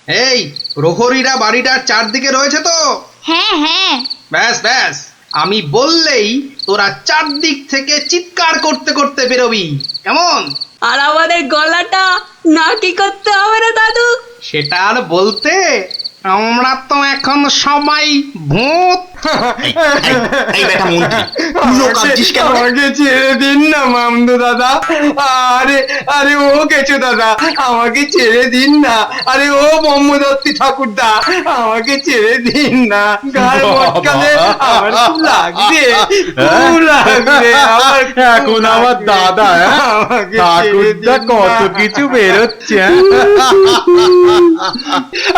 এই প্রহরীরা বাড়িটার চারদিকে রয়েছে তো? হ্যাঁ হ্যাঁ। ব্যাস ব্যাস, আমি বললেই তোরা চারদিক থেকে চিৎকার করতে করতে বেরোবি, কেমন? আর আমাদের গলাটা নাকি করতে হবে না দাদু? সেটা আর বলতে, আমরা তো এখন সবাই ভূত। এই বেটা মন্ত্রী, তুইও কাঁদছিস কেন? আমাকে ছেড়ে দিন না মামদো দাদা। আরে আরে ও কেচো দাদা, আমাকে ছেড়ে দিন না। আরে ও ব্রহ্মদত্তি ঠাকুরদা, আমাকে ছেড়ে দিন না। গায়ে মটকালে আমার খুব লাগবে, খুব লাগবে আমার। এখন আমার দাদা আমাকে ছেড়ে ঠাকুরদা দিন কত না। কিছু বেরোচ্ছে।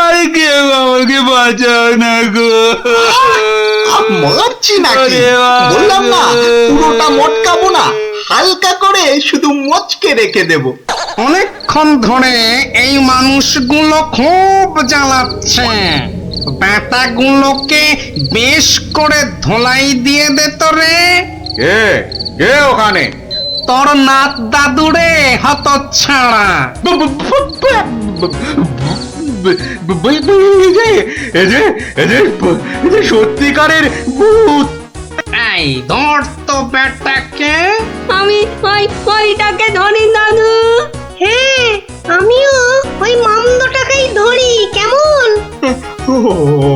আরে কেউ আমাকে বাঁচাও না গো। মরছি নাকি? ওরে বাবা। বললাম না পুরোটা মটকাবো না, হালকা করে শুধু মচকে রেখে দেবো। অনেকক্ষণ ধরে এই মানুষগুলো খুব জ্বালাচ্ছে, ব্যাটাগুলোকে বেশ করে ধোলাই দিয়ে দে তো রে। কে কে ওখানে? তোর নাত দাদুরে হতচ্ছাড়া। সত্যিকারের ভূত। এই ধর তো ব্যাটাকে। আমি ওইটাকে ধরি দাদু। হ্যাঁ, আমিও ওই মামদটাকেই ধরি, কেমন?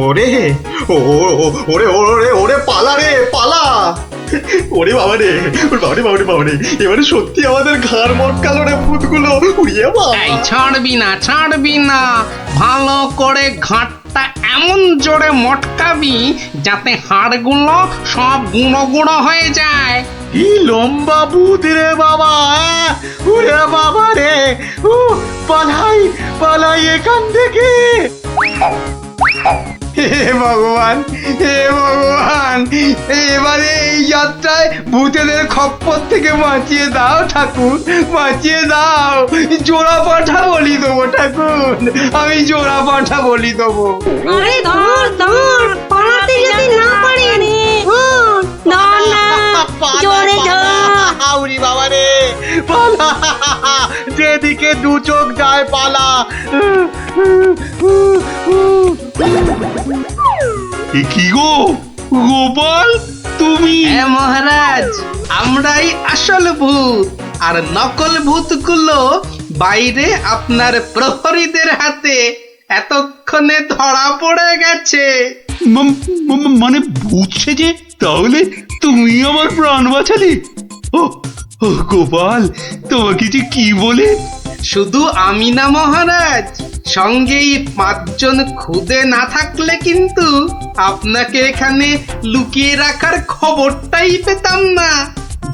ওরে ওরে ওরে ওরে পালা রে পালা। ওরে বাবা রে, বাবারে বাবারে বাবারে, এবারে সত্যি আমাদের ঘাড় মটকালো রে ভূতগুলো। উড়িয়ে বাবা। এই ছাড়বি না ছাড়বি না, ভালো করে ঘাটটা এমন জোরে মটকাবি যাতে হাড়গুলো সব গুঁড়ো গুঁড়ো হয়ে যায়। কি লম্বা ভূত রে বাবা! ওরে বাবা রে, ও পালাই পালাই এখান থেকে। হে ভগবান, হে ভগবান, এবারে এই যাত্রায় ভূতেদের খপ্পর থেকে বাঁচিয়ে দাও ঠাকুর, বাঁচিয়ে দাও। জোড়া পাঠা বলি দেবো ঠাকুর, আমি জোড়া পাঠা বলি দেবো। আরে ধর ধর, পালাতে যদি না পারে ভূত, ধর না, জোরে ধর। আউরি বাবা রে, পালা, যেদিকে দু চোখ যায় পালা। কি গো গোপাল, তুমি? হ্যাঁ মহারাজ, আমরাই আসল ভূত, আর নকল ভূতগুলো বাইরে আপনার প্রহরীদের হাতে এতক্ষণে ধরা পড়ে গেছে। মানে ভূত সেজে? তাহলে তুমি আমার প্রাণ বাঁচালে? ও ও গোপাল, তোমাকে যে কি বলে? শুধু আমি না মহারাজ, সঙ্গেই 5 জন খুদে না থাকলে কিন্তু আপনাকে এখানে লুকিয়ে রাখার খবরটাই পেতাম না।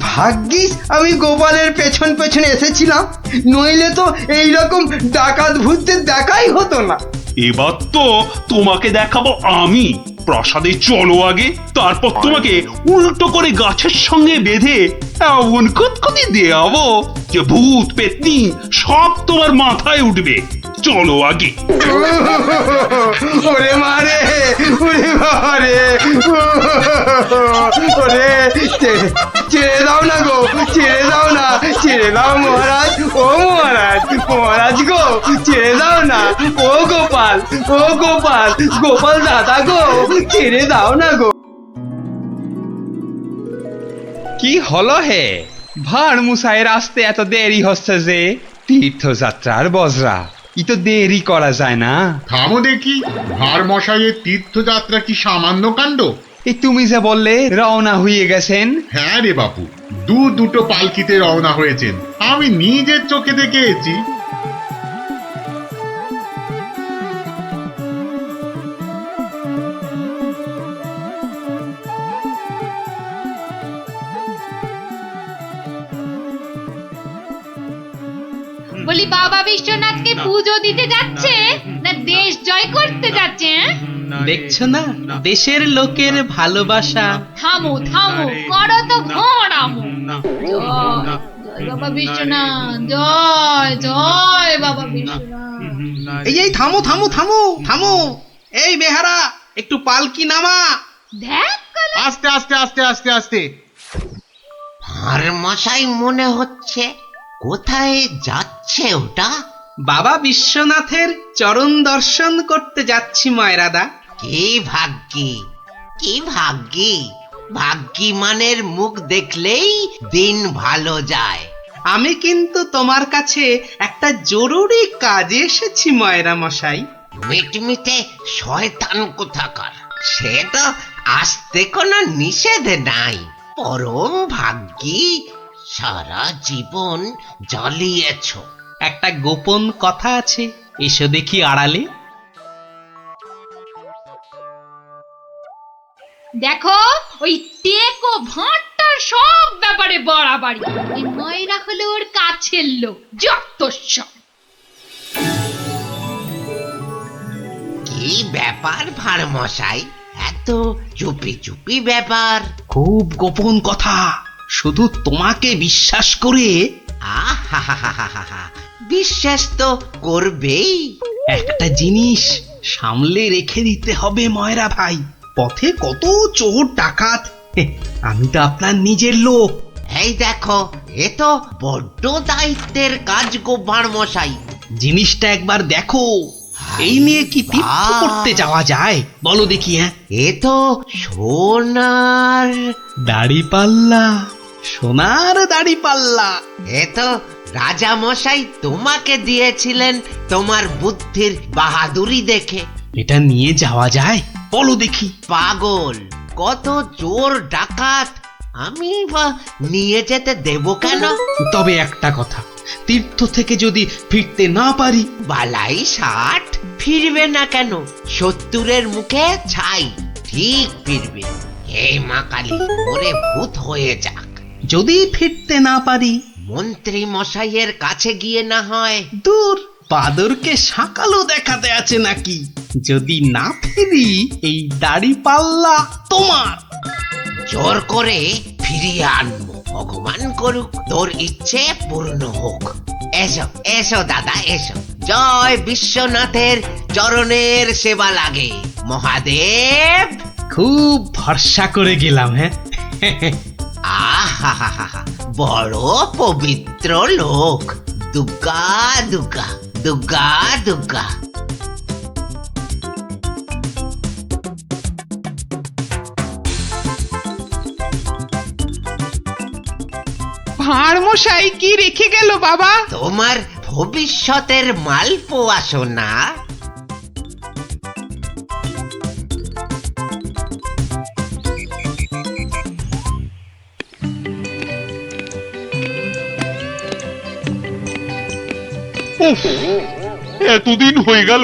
ভাগ্যিস আমি গোপালের পেছন পেছন এসেছিলাম, নইলে তো এইরকম ডাকাত ভূতদের দেখাই হতো না। এবার তো তোমাকে দেখাবো আমি। প্রাসাদে চলো আগে, তারপর তোমাকে উল্টো করে গাছের সঙ্গে বেঁধে এমন কুতকুতি দেওয়াবো যে ভূত পেতনি সব তোমার মাথায় উঠবে। চলো আগে। ওরে মারে, ওরে বাবারে, ওরে ছেড়ে দাও না গো, ছেড়ে দাও না, ছেড়ে দাও মহারাজ, ও মহারাজ, মহারাজ গো, ছেড়ে দাও না। ও গোপাল, ও গোপাল, গোপাল দাদা গো, ছেড়ে দাও না গো। কি হলো হে? ভাঁড় মুসাইয়ের আসতে এত দেরি হচ্ছে যে? তীর্থযাত্রার বজরা, ই তো দেরি করা যায় না। থামো দেখি, ভাঁড় মশাইয়ের তীর্থযাত্রা কি সামান্য কাণ্ড? এই তুমি যে বললে রওনা হয়ে গেছেন। হ্যাঁ রে বাপু, দুটো পালকিতে রওনা হয়েছেন, আমি নিজের চোখে দেখে এসেছি। বলি বাবা বিশ্বনাথকে পুজো দিতে যাচ্ছে না দেশ জয় করতে যাচ্ছে? দেখছো না দেশের লোকের ভালোবাসা। থামো থামো, করো তো ঘোরামো। জয় জয় বাবা বিশ্বনাথ, জয় জয় বাবা বিশ্বনাথ। এই থামো থামো থামো থামো, এই বেহারা একটু পালকি নামা। দেখ আস্তে আস্তে আস্তে আস্তে আস্তে। আর মশাই মনে হচ্ছে, কোথায় যাচ্ছে ওটা? বাবা বিশ্বনাথের চরণ দর্শন করতে যাচ্ছি ময়রাদা। কি ভাগ্যি, কি ভাগ্যি! ভাগ্যিমানের মুখ দেখলেই দিন ভালো যায়। আমি কিন্তু তোমার কাছে একটা জরুরি কাজে এসেছি ময়রা মশাই। মিটমিটে শয়তান কোথাকার, সে তো আসতে কোনো নিষেধ নাই। পরম ভাগ্যি, সারা জীবন জ্বালিয়েছ। একটা গোপন কথা আছে, এসো দেখি আড়ালে। দেখো, ওই টেকো ভাঁটটার সব ব্যাপারে বাড়াবাড়ি। ওই ময়রা হলো ওর কাছের লোক, যত সব। কি ব্যাপার ভাঁড় মশাই, এত চুপি চুপি ব্যাপার? খুব গোপন কথা, শুধু তোমাকে বিশ্বাস করে। আহা, বিশ্বাস তো করবেই। একটা জিনিস সামলে রেখে দিতে হবে ময়রা ভাই, পথে কত চোর ডাকাত। আমি তো আপনার নিজের লোক। এই দেখো, এ তো বড্ড দায়িত্বের কাজ গো ভাঁড় মশাই। জিনিসটা একবার দেখো, এই নিয়ে কি তীর্থ করতে যাওয়া যায় বলো দেখি? হ্যাঁ, এ তো সোনার দাড়ি পাল্লা, সোনার দাড়ি পাল্লা। এ তো রাজা মশাই তোমাকে দিয়েছিলেন তোমার বুদ্ধির বাহাদুরি দেখে। এটা নিয়ে যাওয়া যায় বলো দেখি? পাগল, কত চোর ডাকাত, আমি বা নিয়ে যেতে দেব কেন? তবে একটা কথা, তীর্থ থেকে যদি ফিরতে না পারি? বালাই 60 ফিরবে না কেন? 70-এর মুখে ছাই, ঠিক ফিরবে। হে মা কালী, ওরে ভূত হয়ে যাক। যদি ফিরতে না পারি? মন্ত্রী মশাইয়ের কাছে গিয়ে না হয়। দূর, বাদরকে সাকালো দেখাতে আছে নাকি? যদি না ফিরি, এই দাড়ি পাল্লা তোমার। জোর করে ফিরিয়ে আনবো, ভগবান করুক তোর ইচ্ছে পূর্ণ হোক। এসো এসো দাদা, এসো। জয় বিশ্বনাথের চরণের সেবা লাগে মহাদেব। খুব ভরসা করে গেলাম। হ্যাঁ, আহা, বড় পবিত্র লোক। দুর্গা দুর্গা, দুর্গা দুর্গা। ভাঁড় মশাই কি রেখে গেল বাবা? তোমার ভবিষ্যতের মালপোয়া সোনা। উফ, এতদিন হয়ে গেল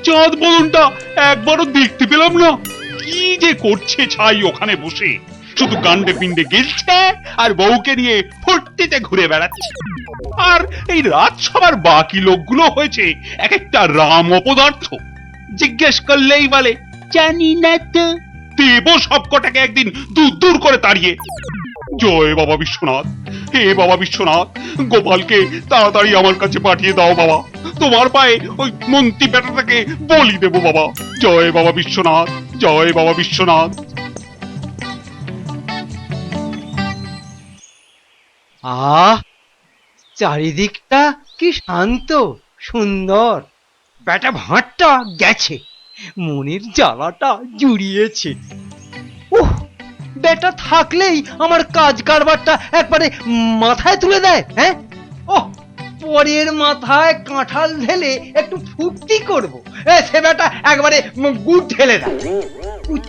চাঁদ বদনটা একবারও দেখতে পেলাম না। কি যে করছে ছাই ওখানে বসে, শুধু গান্ডে পিণ্ডে গেলছে আর বউকে নিয়ে ফুর্তিতে ঘুরে বেড়াচ্ছে। আর এই রাজসভার বাকি লোকগুলো হয়েছে এক একটা রাম অপদার্থ। জিজ্ঞেস করলেই বলে জানি না তো। দেব সবকটাকে একদিন দূর দূর করে তাড়িয়ে। জয় বাবা বিশ্বনাথ, হে বাবা বিশ্বনাথ, গোপালকে তাড়াতাড়ি আমার কাছে পাঠিয়ে দাও বাবা। তোমার পায়ে ওই মন্ত্রী বেটাটাকে বলি দেব বাবা। জয় বাবা বিশ্বনাথ, জয় বাবা বিশ্বনাথ। চারিদিকটা কি শান্ত সুন্দর। বেটা ভাঁটটা গেছে, মনের জ্বালাটা জুড়িয়েছে। উহ, বেটা থাকলেই আমার কাজ কারবারটা একবারে মাথায় তুলে দেয়। হ্যাঁ, ওহ, পরের মাথায় কাঁঠাল ঢেলে একটু ফুর্তি করবো, সে বেটা একবারে গুড় ঢেলে দেয়।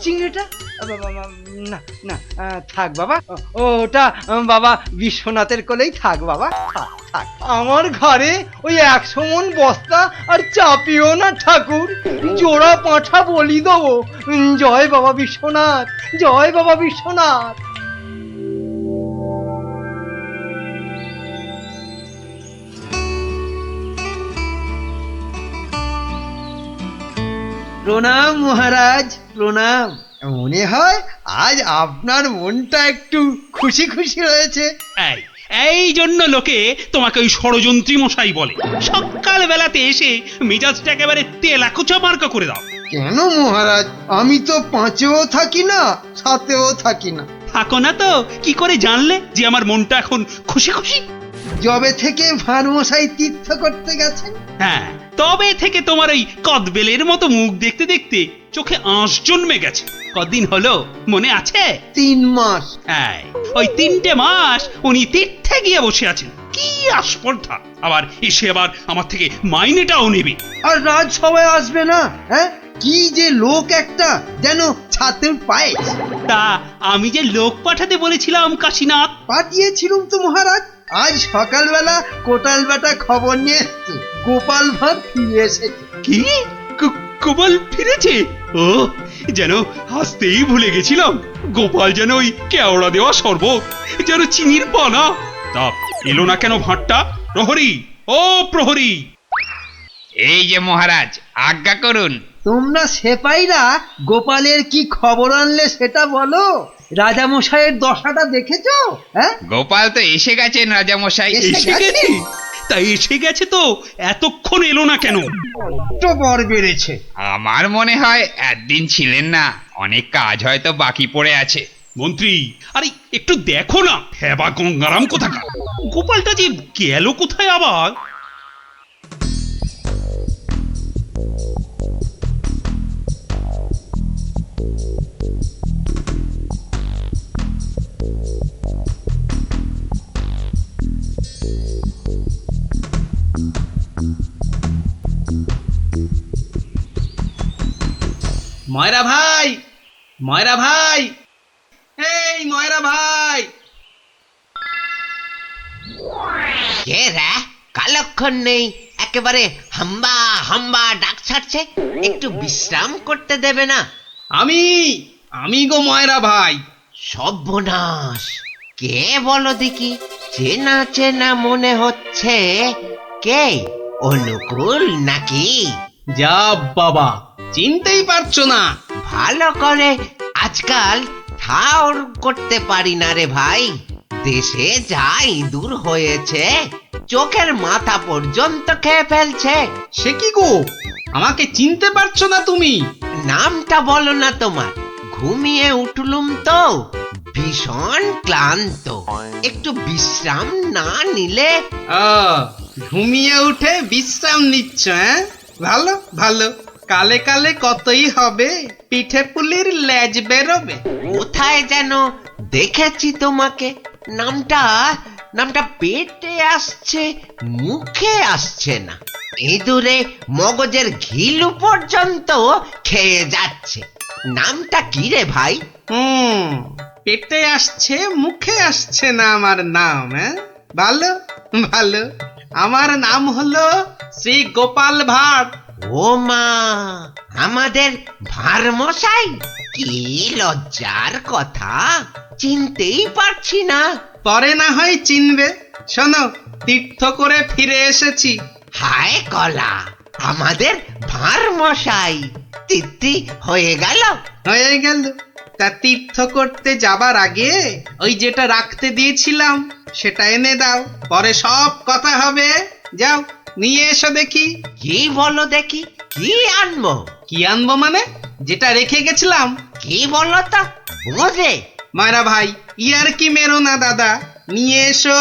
চিংড়িটা না না, থাক বাবা, ওটা বাবা বিশ্বনাথের কোলেই থাক বাবা, থাক থাক। আমার ঘরে ওই 100 মণ বস্তা আর চাপিও না ঠাকুর, জোড়া পাঁঠা বলি দেবো। জয় বাবা বিশ্বনাথ, জয় বাবা বিশ্বনাথ। প্রণাম মহারাজ, প্রণাম। মনে হয় আজ আপনার মনটা একটু খুশি খুশি রয়েছে। এই জন্য লোকে তোমাকে ওই ষড়যন্ত্রী মশাই বলে। সকাল বেলাতে এসে মেজাজটা একেবারে তেলাকুচা মার্কা করে দাও। কেন মহারাজ, আমি তো 5-এও থাকি না, 7-এও থাকি না। থাকো না তো কি করে জানলে যে আমার মনটা এখন খুশি খুশি? জবে থেকে ভানুমশাই তীর্থ করতে গেছেন। হ্যাঁ, তবে থেকে তোমার ওই কদবেলের মতো মুখ দেখতে দেখতে চোখে আঁশ জন্মে গেছে। কদিন হলো মনে আছে? 3 মাস। হ্যাঁ, ওই 3টে মাস উনি তীর্থে গিয়ে বসে আছেন। কি আস্পর্ধা! আবার এসে আবার আমার থেকে মাইনেটাও নেবে। আর রাজসভায় আসবে না? হ্যাঁ, কি যে লোক একটা, যেন ছাতের পায়েস। তা আমি যে লোক পাঠাতে বলেছিলাম কাশীনাথ, পাঠিয়েছিলুম তো মহারাজ। আজ সকালবেলা কোটাল বেটা খবর নিয়ে এসছে, গোপাল ভাঁড় ফিরে এসেছে। কি গোপাল ফিরেছে? ও, যেন হাসতেই ভুলে গেছিলাম। গোপাল যেন ওই কেওড়া দেওয়া শরবত, যেন চিনির পানা। তা এলো না কেন ভাঁড়টা? প্রহরী, ও প্রহরী! এই যে মহারাজ, আজ্ঞা করুন। তোমরা সেপাইরা গোপালের কি খবর আনলে সেটা বলো। রাজামশাইয়ের দশাটা দেখেছো? হ্যাঁ, গোপাল তো এসে গেছেন রাজামশাই। এসে গেছে? তাই এসে গেছে তো এতক্ষণ এলো না কেন? তো বর বেড়েছে। আমার মনে হয় একদিন ছিলেন না, অনেক কাজ হয়তো বাকি পড়ে আছে। মন্ত্রী, আরে একটু দেখো না, হেবা গঙ্গারাম কোথাকার! গোপালটা যে গেল কোথায় আবার? ময়রা ভাই, ময়রা ভাই, এই ময়রা ভাই! কে রে? কালক্ষণ নেই, একেবারে হাম্বা হাম্বা ডাক ছাড়ছে। একটু বিশ্রাম করতে দেবে না? আমি গো ময়রা ভাই। সর্বনাশ! কে বলো দেখি? চেনা চেনা মনে হচ্ছে। কে? অনুকূল নাকি? যা বাবা, চিনতেই পারছো না? ভালো করে আজকাল ঠাউর করতে পারি না রে ভাই। দেশে যা ইঁদুর হয়েছে, চোখের মাথা পর্যন্ত খেয়ে ফেলছে। সে কি গো, আমাকে চিনতে পারছো না তুমি? নামটা বলো না তোমার। ঘুমিয়ে উঠলুম তো, ভীষণ ক্লান্ত। একটু বিশ্রাম না নিলে। ঘুমিয়ে উঠে বিশ্রাম নিচ্ছ? হ্যাঁ, ভালো ভালো। কালে কালে কতই হবে, পিঠে পুলির লেজ বেরোবে। কোথায় যেন দেখেছি তোমাকে। নামটা পেটে আসছে, মুখে আসছে না। ইঁদুরে মগজের ঘিলু পর্যন্ত খেয়ে যাচ্ছে। নামটা কি রে ভাই? পেটে আসছে, মুখে আসছে না আমার নাম। হ্যাঁ, ভালো ভালো। আমার নাম হলো শ্রী গোপাল ভাঁড়। ও মা, আমাদের ভাঁড় মশাই! কি লজ্জার কথা, চিনতেই পারছি না। পরে না হয় চিনবে। শোনো, তীর্থ করে ফিরে এসেছি। হায় কলা, আমাদের ভাঁড় মশাই তিথি হয়ে গেল। হয়ে গেল। তা তীর্থ করতে যাবার আগে ওই যেটা রাখতে দিয়েছিলাম সেটা এনে দাও, পরে সব কথা হবে। যাও, নিয়ে এসো দেখি। কি বলো দেখি? কি আনবো? কি আনবো মানে? যেটা রেখে গেছিলাম। কি বলো তো? বোঝে মায়েরা ভাই, ইয়ার কি মেরো না দাদা, নিয়ে এসো।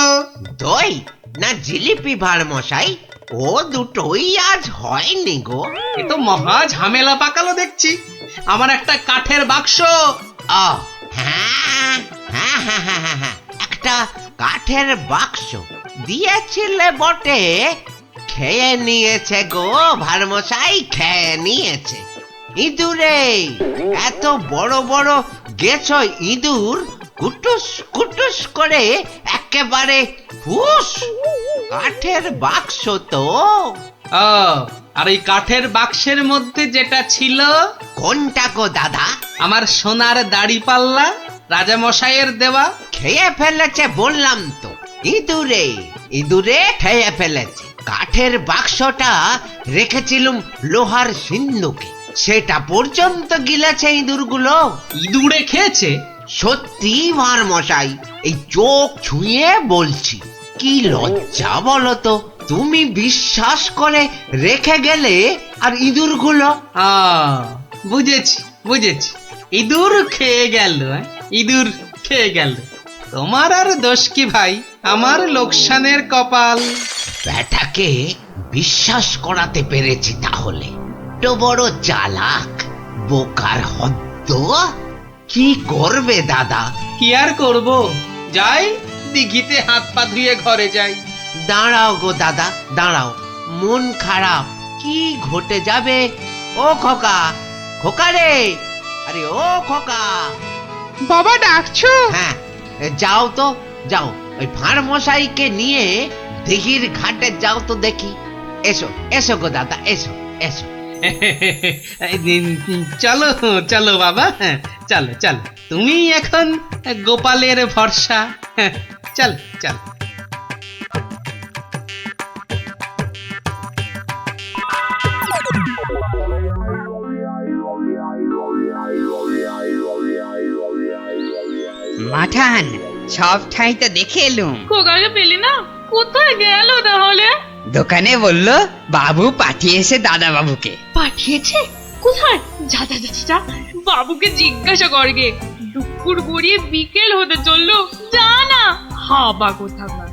দই না জিলিপি ভাঁড় মশাই? ও দুটোই আজ হয়নি গো। এ তো মহা ঝামেলা পাকালো দেখছি। আমার একটা কাঠের বাক্স। ও হ্যাঁ হ্যাঁ হ্যাঁ হ্যাঁ হ্যাঁ হ্যাঁ, একটা কাঠের বাক্স দিয়েছিলে বটে। খেয়ে নিয়েছে গো ভাঁড় মশাই, খেয়ে নিয়েছে। ইঁদুরে এত বড় বড় গেছ ইঁদুর, কুটুস কুটুস করে একেবারে ফুস। কাঠের বাক্স তো। আর এই কাঠের বাক্সের মধ্যে যেটা ছিল। কোনটা গো দাদা? আমার সোনার দাড়ি পাল্লা, রাজামশাইয়ের দেওয়া। খেয়ে ফেলেছে বললাম তো। ইঁদুরে খেয়ে ফেলেছে। কাঠের বাক্সটা রেখেছিলুম লোহার সিন্ধুকে, সেটা পর্যন্ত গিলেছে ইঁদুরগুলো। ইঁদুরে খেয়েছে? সত্যি ভাঁড় মশাই, এই চোখ ছুঁয়ে বলছি। কি লজ্জা বলো তো, তুমি বিশ্বাস করে রেখে গেলে আর ইঁদুরগুলো। বুঝেছি বুঝেছি, ইঁদুর খেয়ে গেল। ইঁদুর খেয়ে গেল। তোমার আর দোষ কি ভাই, আমার লোকসানের কপাল। ব্যাটাকে বিশ্বাস করাতে পেরেছি তাহলে। তো বড় চালাক, বোকার হদ্দ। কি করবে দাদা? কি আর করব, যাই দিঘিতে হাত পা ধুয়ে ঘরে যাই। দাঁড়াও গো দাদা, দাঁড়াও। মন খারাপ, কি ঘটে যাবে? ও খোকা, খোকা রে, আরে ও খোকা। বাবা ডাকছো? হ্যাঁ, যাও তো, যাও ওই ভাঁড় মশাইকে নিয়ে দিঘির ঘাটে যাও তো দেখি। এসো এসো গো দাদা, এসো এসো। চলো চলো বাবা, হ্যাঁ, চলো চলো। তুমি এখন গোপালের ভরসা। হ্যাঁ, চল চল। মাঠান, সব ঠাই তো দেখে এলুম। খোকাকে পেলি না? কোথায় গেল তাহলে? দোকানে বললো বাবু পাঠিয়েছে দাদা বাবুকে। পাঠিয়েছে? কোথায়? যা যা যা যা, বাবুকে জিজ্ঞাসা কর গে। দুপুর গড়িয়ে বিকেল হতে চললো, যা না। হাবা কোথাকার।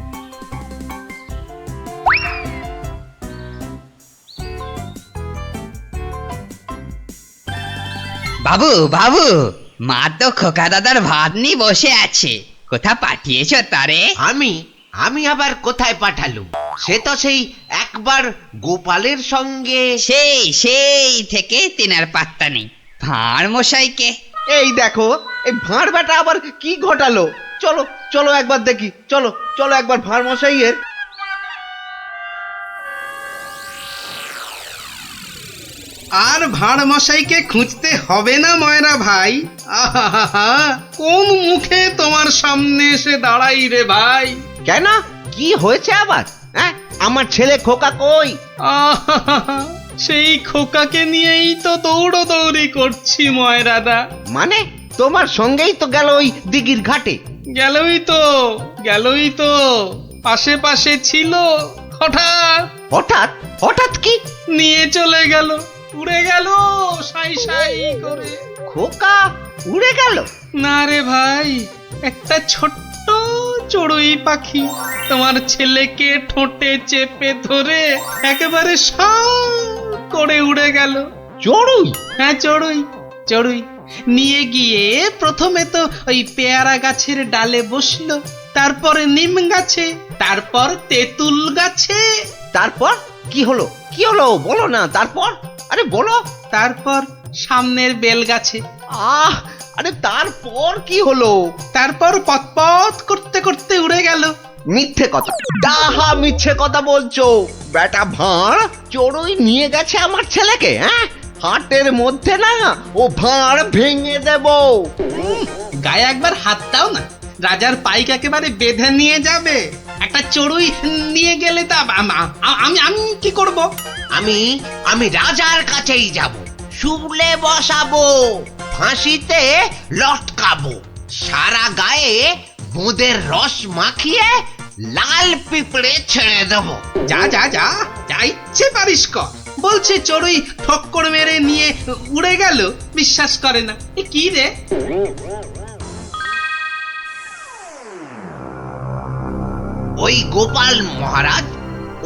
বাবু বাবু, মা তো খোকা দাদার ভাত নিয়ে বসে আছে, কোথা পাঠিয়েছো তারে? আমি আমি আবার কোথায় পাঠালুম? সে তো সেই একবার গোপালের সঙ্গে। সেই সেই থেকে তেনার পাত্তা নেই। ভাঁড় মশাইকে। এই দেখো, এই ভাঁড় বেটা আবার কি ঘটালো। চলো চলো একবার দেখি, চলো চলো একবার ভাঁড় মশাইয়ের। আর ভাঁড় মশাইকে খুঁজতে হবে না ময়রা ভাই। আহা, কোন মুখে তোমার সামনে এসে দাঁড়াই রে ভাই। কেন, কি হয়েছে আবার? হ্যাঁ, আমার ছেলে খোকা কই? আহা, সেই খোকাকে নিয়েই তো দৌড়দৌড়ি করছি ময়রাদা। মানে তোমার সঙ্গেই তো গেল ওই দিঘির ঘাটে? গেলই তো পাশে পাশে ছিল, হঠাৎ হঠাৎ? হঠাৎ কি? নিয়ে চলে গেল, উড়ে গেল সাই সাই করে। খোকা উড়ে গেল? না রে ভাই, একটা ছোট্ট চড়ুই পাখি তোমার ছেলেকে ঠোঁটে চেপে ধরে একেবারে সাঁ করে উড়ে গেল। চড়ুই? হ্যাঁ, চড়ুই নিয়ে গিয়ে প্রথমে তো ওই পেয়ারা গাছের ডালে বসলো, তারপরে নিম গাছে, তারপর তেঁতুল গাছে। তারপর কি হলো? কি হলো বলো না। তারপর, আরে বলো। তারপর সামনের বেল গাছে। আরে তারপর কি হলো? তারপর পথ করতে করতে উড়ে গেল। মিথ্যে কথা, ডাহা মিথ্যে কথা বলছো। বেটা ভাঁড় চড়ুই নিয়ে গেছে আমার ছেলেকে? হ্যাঁ, হাটের মধ্যে না ও ভাঁড় ভেঙে দেব। গায়ে একবার হাত দাও না, রাজার পাইক একেবারে বেঁধে নিয়ে যাবে। একটা চড়ুই নিয়ে গেলে তা আমি কি করব? আমি রাজার কাছেই যাব, শুলে বসাবো, ফাঁসিতে লটকাবো, সারা গায়ে বোঁদের রস মাখিয়ে লাল পিঁপড়ে ছেড়ে দেবো। যা যা যা, যা ইচ্ছে পারিস কর। বলছে চড়ুই ঠক্কর মেরে নিয়ে উড়ে গেল, বিশ্বাস করে না। এ কি রে? ওই গোপাল মহারাজ,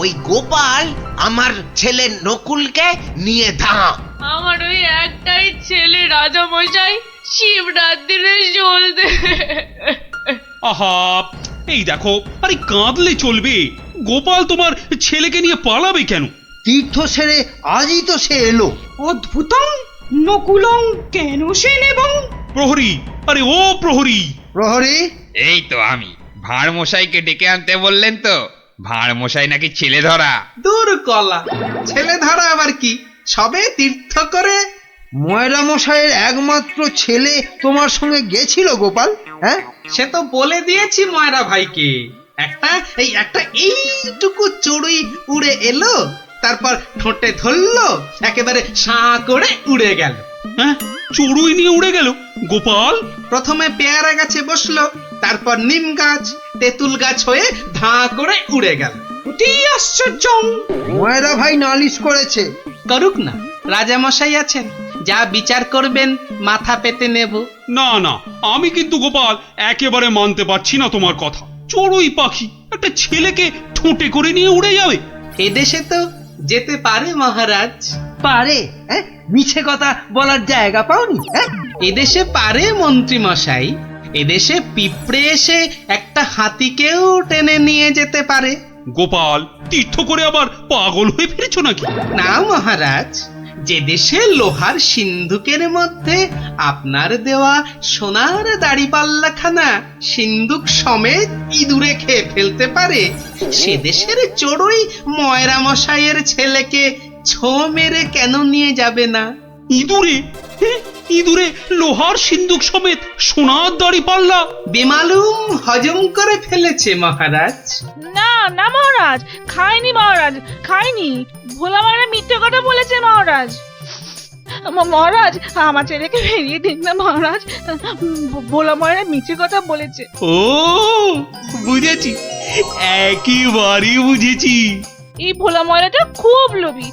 ওই গোপাল আমার ছেলে নকুলকে নিয়ে ধাম। আমার ওই একটাই ছেলে রাজা মশাই, শিবরাত্রিরে চলতে। আহা, এই দেখো, আরে কাঁদলে চলবে? গোপাল তোমার ছেলেকে নিয়ে পালাবে কেন? তীর্থ সেরে আজই তো সে এলো। অদ্ভুতং নকুলং কেন সে নেবং? প্রহরী, আরে ও প্রহরী! প্রহরী? এই তো আমি। ভাঁড় মশাইকে ডেকে আনতে বললেন তো? ভাঁড় মশাই নাকি ছেলে ধরা। দূর কলা, ছেলে ধরা আবার কি, সবে তীর্থ করে। ময়রা মশাইয়ের একমাত্র ছেলে তোমার সঙ্গে গেছিল গোপাল? হ্যাঁ, সে তো বলে দিয়েছি ময়রা ভাইকে। একটা এইটুকু চড়ুই উড়ে এলো, তারপর ঠোঁটে ধরলো, একেবারে সাঁ করে উড়ে গেল। হ্যাঁ, চড়ুই নিয়ে উড়ে গেল গোপাল? প্রথমে পেয়ারা গাছে বসলো, তারপর নিম গাছ, তেঁতুল গাছ হয়ে ধাঁ করে উড়ে গেল। অতি আশ্চর্য! ময়রা ভাই নালিশ করেছে। করুক না, রাজা মশাই আছেন, যা বিচার করবেন মাথা পেতে নেব। না না, আমি কিন্তু গোপাল একেবারে মানতে পারছি না তোমার কথা। চড়ুই পাখি একটা ছেলেকে ঠোঁটে করে নিয়ে উড়ে যাবে? এদেশে তো যেতে পারে মহারাজ। পারে? মিছে কথা বলার জায়গা পাওনি? এদেশে পারে মন্ত্রী মশাই। এদেশে পিঁপড়ে এসে একটা হাতিকেও টেনে নিয়ে যেতে পারে। গোপাল, তীর্থ করে আবার পাগল হয়ে ফিরেছো নাকি? না মহারাজ, যে দেশে লোহার সিন্ধুকের মধ্যে আপনার দেওয়া সোনার দাড়িপাল্লাখানা সিন্ধুক সমেত ইঁদুরে খেয়ে ফেলতে পারে, সে দেশের চড়ুই ময়রা মশাইয়ের ছেলেকে ছো মেরে কেন নিয়ে যাবে না? ইঁদুরে? ইঁদুরে লোহার সিন্ধুক সমেত সোনার দাড়ি পাল্লা? বেমালুম হজম করে ফেলেছে মহারাজ। না না মহারাজ, খায়নি মহারাজ, খায়নি। ভোলা মারা মিথ্যে কথা বলেছে মহারাজ। মহারাজ, আমার ছেলেকে ফিরিয়ে দিন না মহারাজ। ভোলা মারা মিথ্যে কথা বলেছে। ও বুঝেছি, একেবারে বুঝেছি। এই ভোলা ময়রাটা খুব লোভী।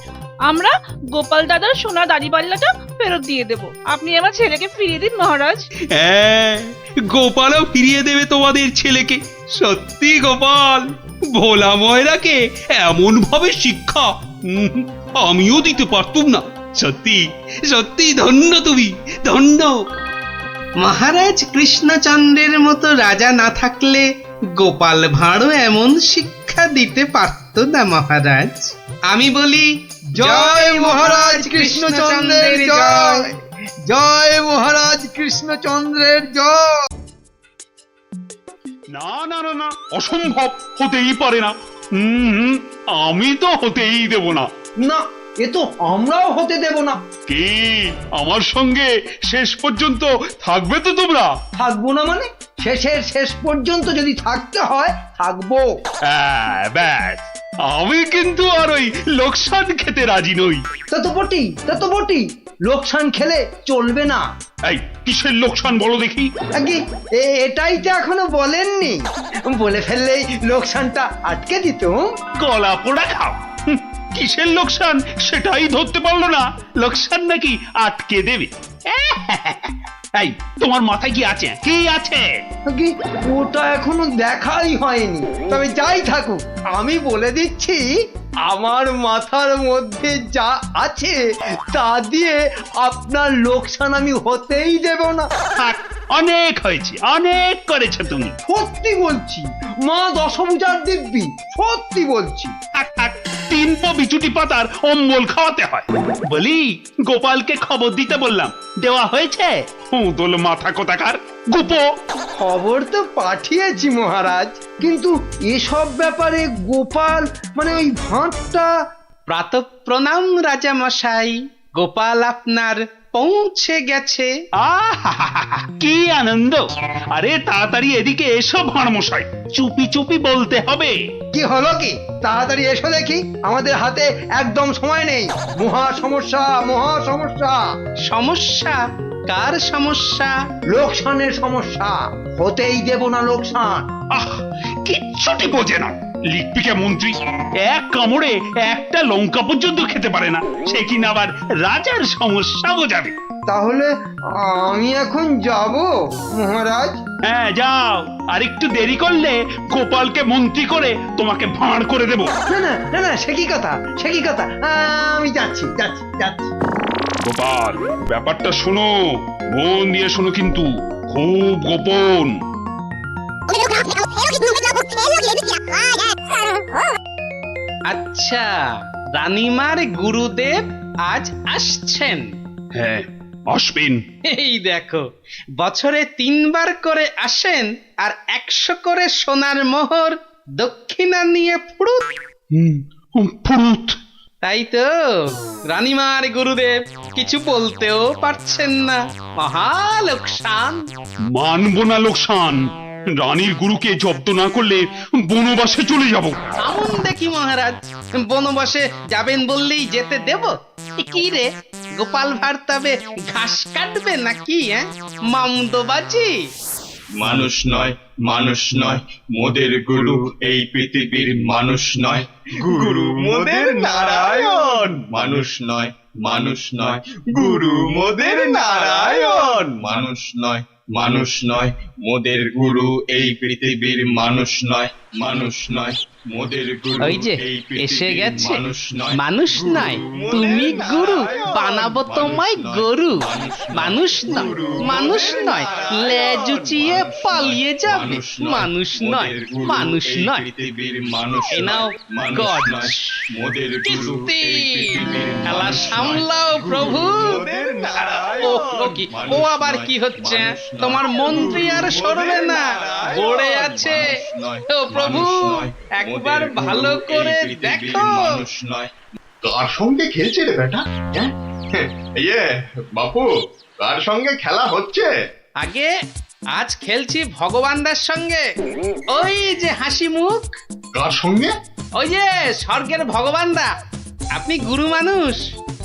আমরা গোপাল দাদার সোনা দাড়িপাল্লাটা ফেরত দিয়ে দেব। আপনি আমার ছেলেকে ফিরিয়ে দিন মহারাজ। হ্যাঁ, গোপালও ফিরিয়ে দেবে তোমাদের ছেলেকে। সত্যি গোপাল, ভোলা ময়রাকে এমন ভাবে শিক্ষা আমিও দিতে পারতুম না। সত্যি সত্যি ধন্য তুমি, ধন্য। মহারাজ কৃষ্ণচন্দ্রের মতো রাজা না থাকলে গোপাল ভাঁড়ও এমন শিক্ষা দিতে পারত না মহারাজ। আমি বলি জয় মহারাজ কৃষ্ণচন্দ্রের জয়! জয় মহারাজ কৃষ্ণচন্দ্রের জয়! না না না না, অসম্ভব, হতেই পারে না। আমি তো হতেই দেব না। না, এ তো আমরাও হতে দেব না। কি আমার সঙ্গে শেষ পর্যন্ত থাকবে তো তোমরা? থাকবো না মানে? শেষের শেষ পর্যন্ত যদি থাকতে হয় থাকবো। হ্যাঁ, ব্যাস। আমি কিন্তু আর ওই লোকসান খেতে রাজি নই। তা তো বটি লোকসান খেলে চলবে না। এই কিসের লোকসান বলো দেখি? আগে এটাই তো এখনো বলেননি। বলে ফেললেই লোকসানটা আটকে দিত। গলা পোড়া খাও। কিসের লোকসান সেটাই ধরতে পারলো না। লোকসান নাকি আটকে দেবে? এই তোমার মাথায় কি আছে? কি আছে? আগে ওটা এখনো দেখাই হয়নি। তবে যাই থাকুক, আমি বলে দিচ্ছি, আমার মাথার মধ্যে যা আছে তা দিয়ে আপনার লোকসান আমি হতেই দেব না। থাক, অনেক হয়েছে, অনেক করেছো তুমি। সত্যি বলছি, মা দশভুজার দিব্যি, সত্যি বলছি। থাক থাক, 3 পো বিচুটি পাতার অম্বল খাওয়াতে হয়। বলি, গোপালকে খবর দিতে বললাম, দেওয়া হয়েছে? হুদল মাথা কোথাকার গোপো। খবর তো পাঠিয়েছি মহারাজ, কিন্তু এসব ব্যাপারে গোপাল মানে ওই ভাঁটটা। প্রাতঃপ্রণাম রাজা মশাই, গোপাল আপনার পৌঁছে গেছে। কি আনন্দ! আরে তাড়াতাড়ি এদিকে এসো ভাঁড় মশাই, চুপি চুপি বলতে হবে। কি হলো কি? তাড়াতাড়ি এসো দেখি, আমাদের হাতে একদম সময় নেই। মহা সমস্যা, মহা সমস্যা। সমস্যা? কার সমস্যা? লোকসানের সমস্যা। হতেই দেব না লোকসান। কিচ্ছুটি বোঝে না। লিখপিকা মন্ত্রী এক কামড়ে একটা লঙ্কা পর্যন্ত খেতে পারে না, সে কিনা আবার রাজার সমস্যা বোঝাবে। তাহলে আমি এখন যাব মহারাজ? হ্যাঁ যাও, আর একটু দেরি করলে গোপালকে মন্ত্রী করে তোমাকে ভাঁড় করে দেব। না না না না, সে কি কথা, সে কি কথা? আমি যাচ্ছি যাচ্ছি যাচ্ছি। গোপাল, ব্যাপারটা শোনো, মন দিয়ে শোনো, কিন্তু খুব গোপন। আচ্ছা, রানীমার গুরুদেব আজ আসছেন? হ্যাঁ, আসবেন। এই দেখো, বছরে 3 বার করে আসেন, আর 100 করে সোনার মোহর দক্ষিণা নিয়ে ফুরুত। ফুরুত? তাই তো, রানীমার গুরুদেব কিছু বলতেও পারছেন না। মহা লোকসান। মানব না লোকসান। রানীর গুরুকে জব্দ না করলে বনবাসে চলে যাব। আমন দেখি মহারাজ, বনবাসে যাবেন বললেই যেতে দেব? কি রে গোপাল ভাঁড়, তবে ঘাস কাটবে নাকি? মামদোবাজি মানুষ নয়, মানুষ নয় মোদের গুরু এই পৃথিবীর মানুষ নয় গুরু মোদের নারায়ণ মানুষ নয় মানুষ নয় গুরু মোদের নারায়ণ মানুষ নয় মানুষ নয় মোদের গুরু এই পৃথিবীর মানুষ নয় মানুষ নয় মোদের গুরু ওই যে এই এসে পৃথিবীর গেছে মানুষ নয় মানুষ নয় তুমি গুরু বানাবো তোমায় গরু মানুষ নয় মানুষ নয় লেজ উঁচিয়ে পালিয়ে যাবে মানুষ নয় মানুষ নয় পৃথিবীর মানুষ এ নাও মানুষ গড নয় মোদের গুরু কিস্তি এই পৃথিবীর খেলা মানুষ সামলাও নয়। প্রভু মোদের নারায়ণ, ও কি ও আবার মানুষ কি নয়, হচ্ছে মানুষ নয়। তোমার মন্ত্রী আর সরবে না নারায়ণ, পড়ে আছে মানুষ নয়, ও প্রভু মানুষ নয়, একবার মোদের গুরু ভালো এই করে পৃথিবীর দেখো মানুষ নয় কার সঙ্গে খেলছে রে বেটা হ্যাঁ ইয়ে বাপু কার সঙ্গে খেলা হচ্ছে আগে আজ খেলছি ভগবানদার সঙ্গে ওই যে হাসি মুখ কার সঙ্গে ওই যে স্বর্গের ভগবানদা আপনি গুরু মানুষ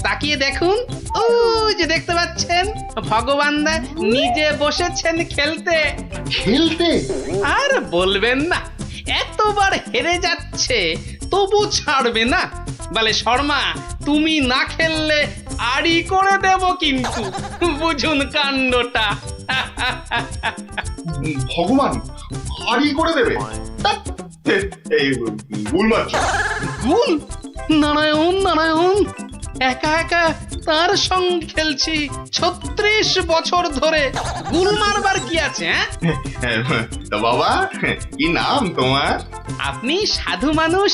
তাকিয়ে দেখুন ওই যে দেখতে পাচ্ছেন ভগবানদা নিজে বসেছেন খেলতে খেলতে আর বলবেন না এতবার হেরে যাচ্ছে তবু ছাড়বে না বলে শর্মা তুমি না খেললে আড়ি করে দেব কিন্তু বুঝুন কাণ্ডটা ভগবান হারি করে দেবে ধ্যাৎ, এই গুল মারছ গুল নারায়ণ নারায়ণ একা একা তার সঙ্গে খেলছি 36 বছর ধরে গুল মারবার কি আছে হ্যাঁ তা বাবা কি নাম তোমার আপনি সাধু মানুষ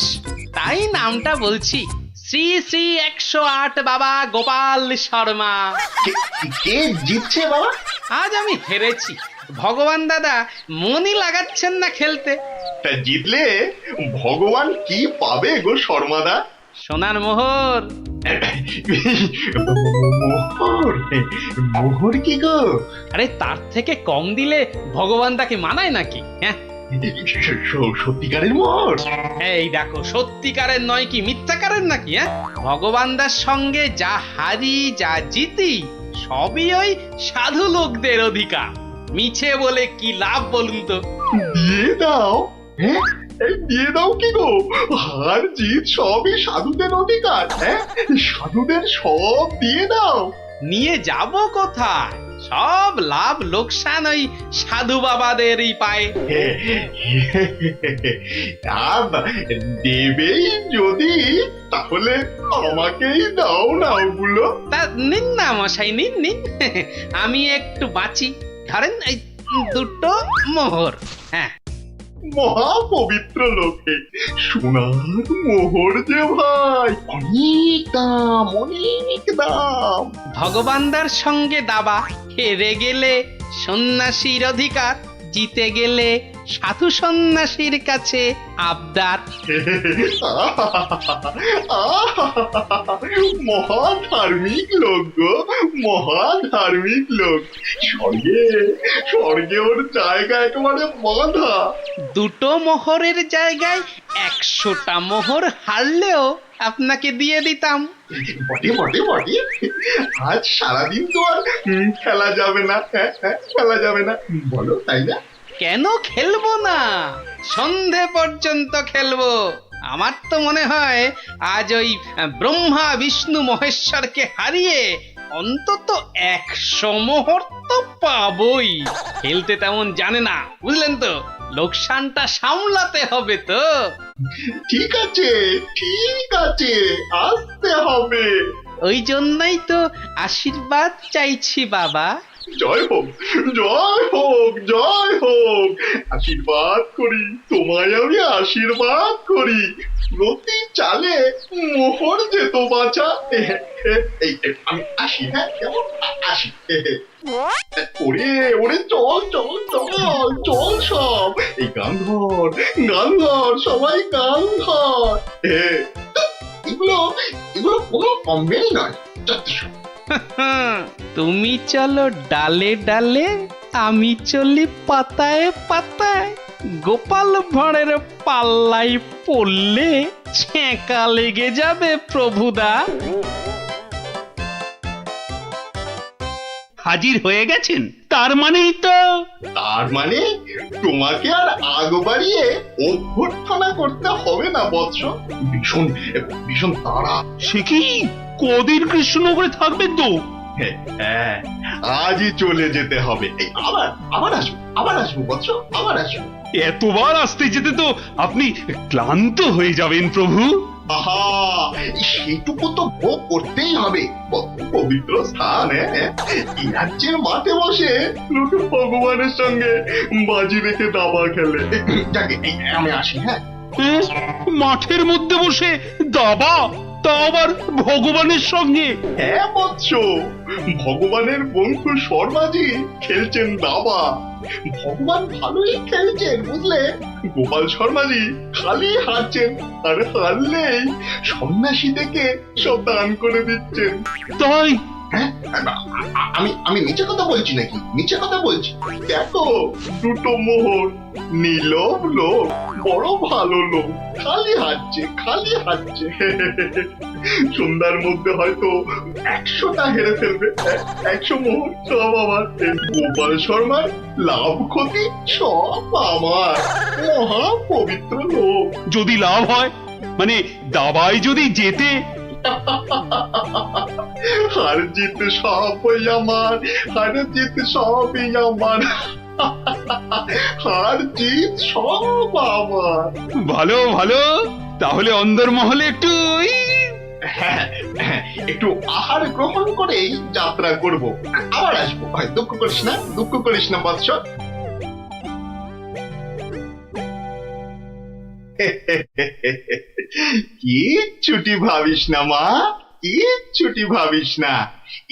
তাই নামটা বলছি শ্রী শ্রী 108 বাবা গোপাল শর্মা কে জিতছে বাবা আজ আমি হেরেছি ভগবান দাদা মনই লাগাচ্ছেন না খেলতে তা জিতলে ভগবান কি পাবে গো শর্মাদা সোনার মোহর মোহর মোহর কি গো আরে তার থেকে কম দিলে ভগবান তাকে মানায় নাকি হ্যাঁ সত্যিকারের মোহর এই দেখো সত্যিকারের নয় কি মিথ্যাকারের নাকি হ্যাঁ ভগবানদার সঙ্গে যা হারি যা জিতি সবই ওই সাধু লোকদের অধিকার মিছে বলে কি লাভ বলুন তো দিয়ে দাও হ্যাঁ এই দিয়ে দাও কি গো হার জিত সবই সাধুদের অধিকার হ্যাঁ সাধুদের সব দিয়ে দাও নিয়ে যাব কোথায় সব লাভ লোকসান ওই সাধু বাবাদেরই পায় দেবেই যদি তাহলে আমাকেই দাও না ওগুলো তা নিন না মশাই নিন নিন আমি একটু বাঁচি ধরেন এই দুটো মোহর হ্যাঁ মহা পবিত্র লোকে সোনার মোহর যে ভাই অনেক দাম অনেক দাম ভগবানদার সঙ্গে দাবা হেরে গেলে সন্ন্যাসীর অধিকার জিতে গেলে সাধু সন্ন্যাসীর কাছে আবদার মহা ধার্মিক লোক গো মহা ধার্মিক লোক স্বর্গে স্বর্গে ওর জায়গা একেবারে বাঁধা দুটো মোহরের জায়গায় 100টা মোহর হারলেও আপনাকে দিয়ে দিতাম বটে বটে বটে আজ সারাদিন তো আর খেলা যাবে না খেলা যাবে না বলো তাই না কেন খেলবো না সন্ধে পর্যন্ত খেলবো আমার তো মনে হয় আজ ওই ব্রহ্মা বিষ্ণু মহেশ্বরকে হারিয়ে অন্তত 100 মোহর তো পাবই খেলতে তেমন জানে না বুঝলেন তো লোকসানটা সামলাতে হবে তো ঠিক আছে আসতে হবে ওই জন্যই তো আশীর্বাদ চাইছি বাবা জয় হোক জয় হোক জয় হোক আশীর্বাদ করি তোমায় আমি আশীর্বাদ করি প্রতি চালে মোহর যেত বাছা এই আমি আসি হ্যাঁ কেমন আসি ওরে ওরে চল চল চল চল সব এই গান ধর সবাই গান ধর এগুলো এগুলো কোনো কমবেই নয় যথেষ্ট তুমি চলো ডালে ডালে আমি চলি পাতায় পাতায় গোপাল ভাঁড়ের পাল্লাই পড়লে ছেঁকা লেগে যাবে প্রভুদা হাজির হয়ে গেছেন তার মানেই তো তার মানে তোমাকে আর আগ বাড়িয়ে অভ্যর্থনা করতে হবে না বৎস। ভীষণ ভীষণ তাড়া। সে কি কদিন কৃষ্ণনগরে থাকবেন তো? হ্যাঁ, আজই চলে যেতে হবে। এই আবার আসবো বৎস, আবার আসবো। এতবার আসতে যেতে তো আপনি ক্লান্ত হয়ে যাবেন প্রভু। আহা, সেটুকু তো ভোগ করতেই হবে। পবিত্র স্থান, এই রাজ্যের মাঠে বসে লোকে ভগবানের সঙ্গে বাজি রেখে দাবা খেলে। যাকে আমি আসি। হ্যাঁ, মাঠের মধ্যে বসে দাবা, তা আবার ভগবানের সঙ্গে? হ্যাঁ বৎস, ভগবানের বন্ধু শর্মাজি খেলছেন দাবা। ভগবান ভালোই খেলছেন বুঝলে। গোপাল শর্মাজি খালি হারছেন, আর হারলেই সন্ন্যাসী থেকে সব দান করে দিচ্ছেন। তাই? হ্যাঁ, আমি নিচে কথা বলছি নাকি? নিচে কথা বলছি। দেখো, দুটো মোহর, নীলব লোক, বড় ভালো লোক, খালি হাঁটছে। সন্ধ্যার মধ্যে হয়তো 100টা হেরে ফেলবে। 100 মোহর সব আমার। গোপাল শর্মার লাভ ক্ষতি সব আমার। মহা পবিত্র লোক। যদি লাভ হয়, মানে দাবায় যদি জেতে? হার জিত সবই আমার, হার জিত সবই আমার, হার জিত সব আমার। ভালো ভালো, তাহলে অন্দরমহলে একটু একটু আহার গ্রহণ করেই যাত্রা করব। আবার আসবো। দুঃখ করিস না বৎস। কিচ্ছুটি ভাবিস না মা, কিচ্ছুটি ভাবিস না।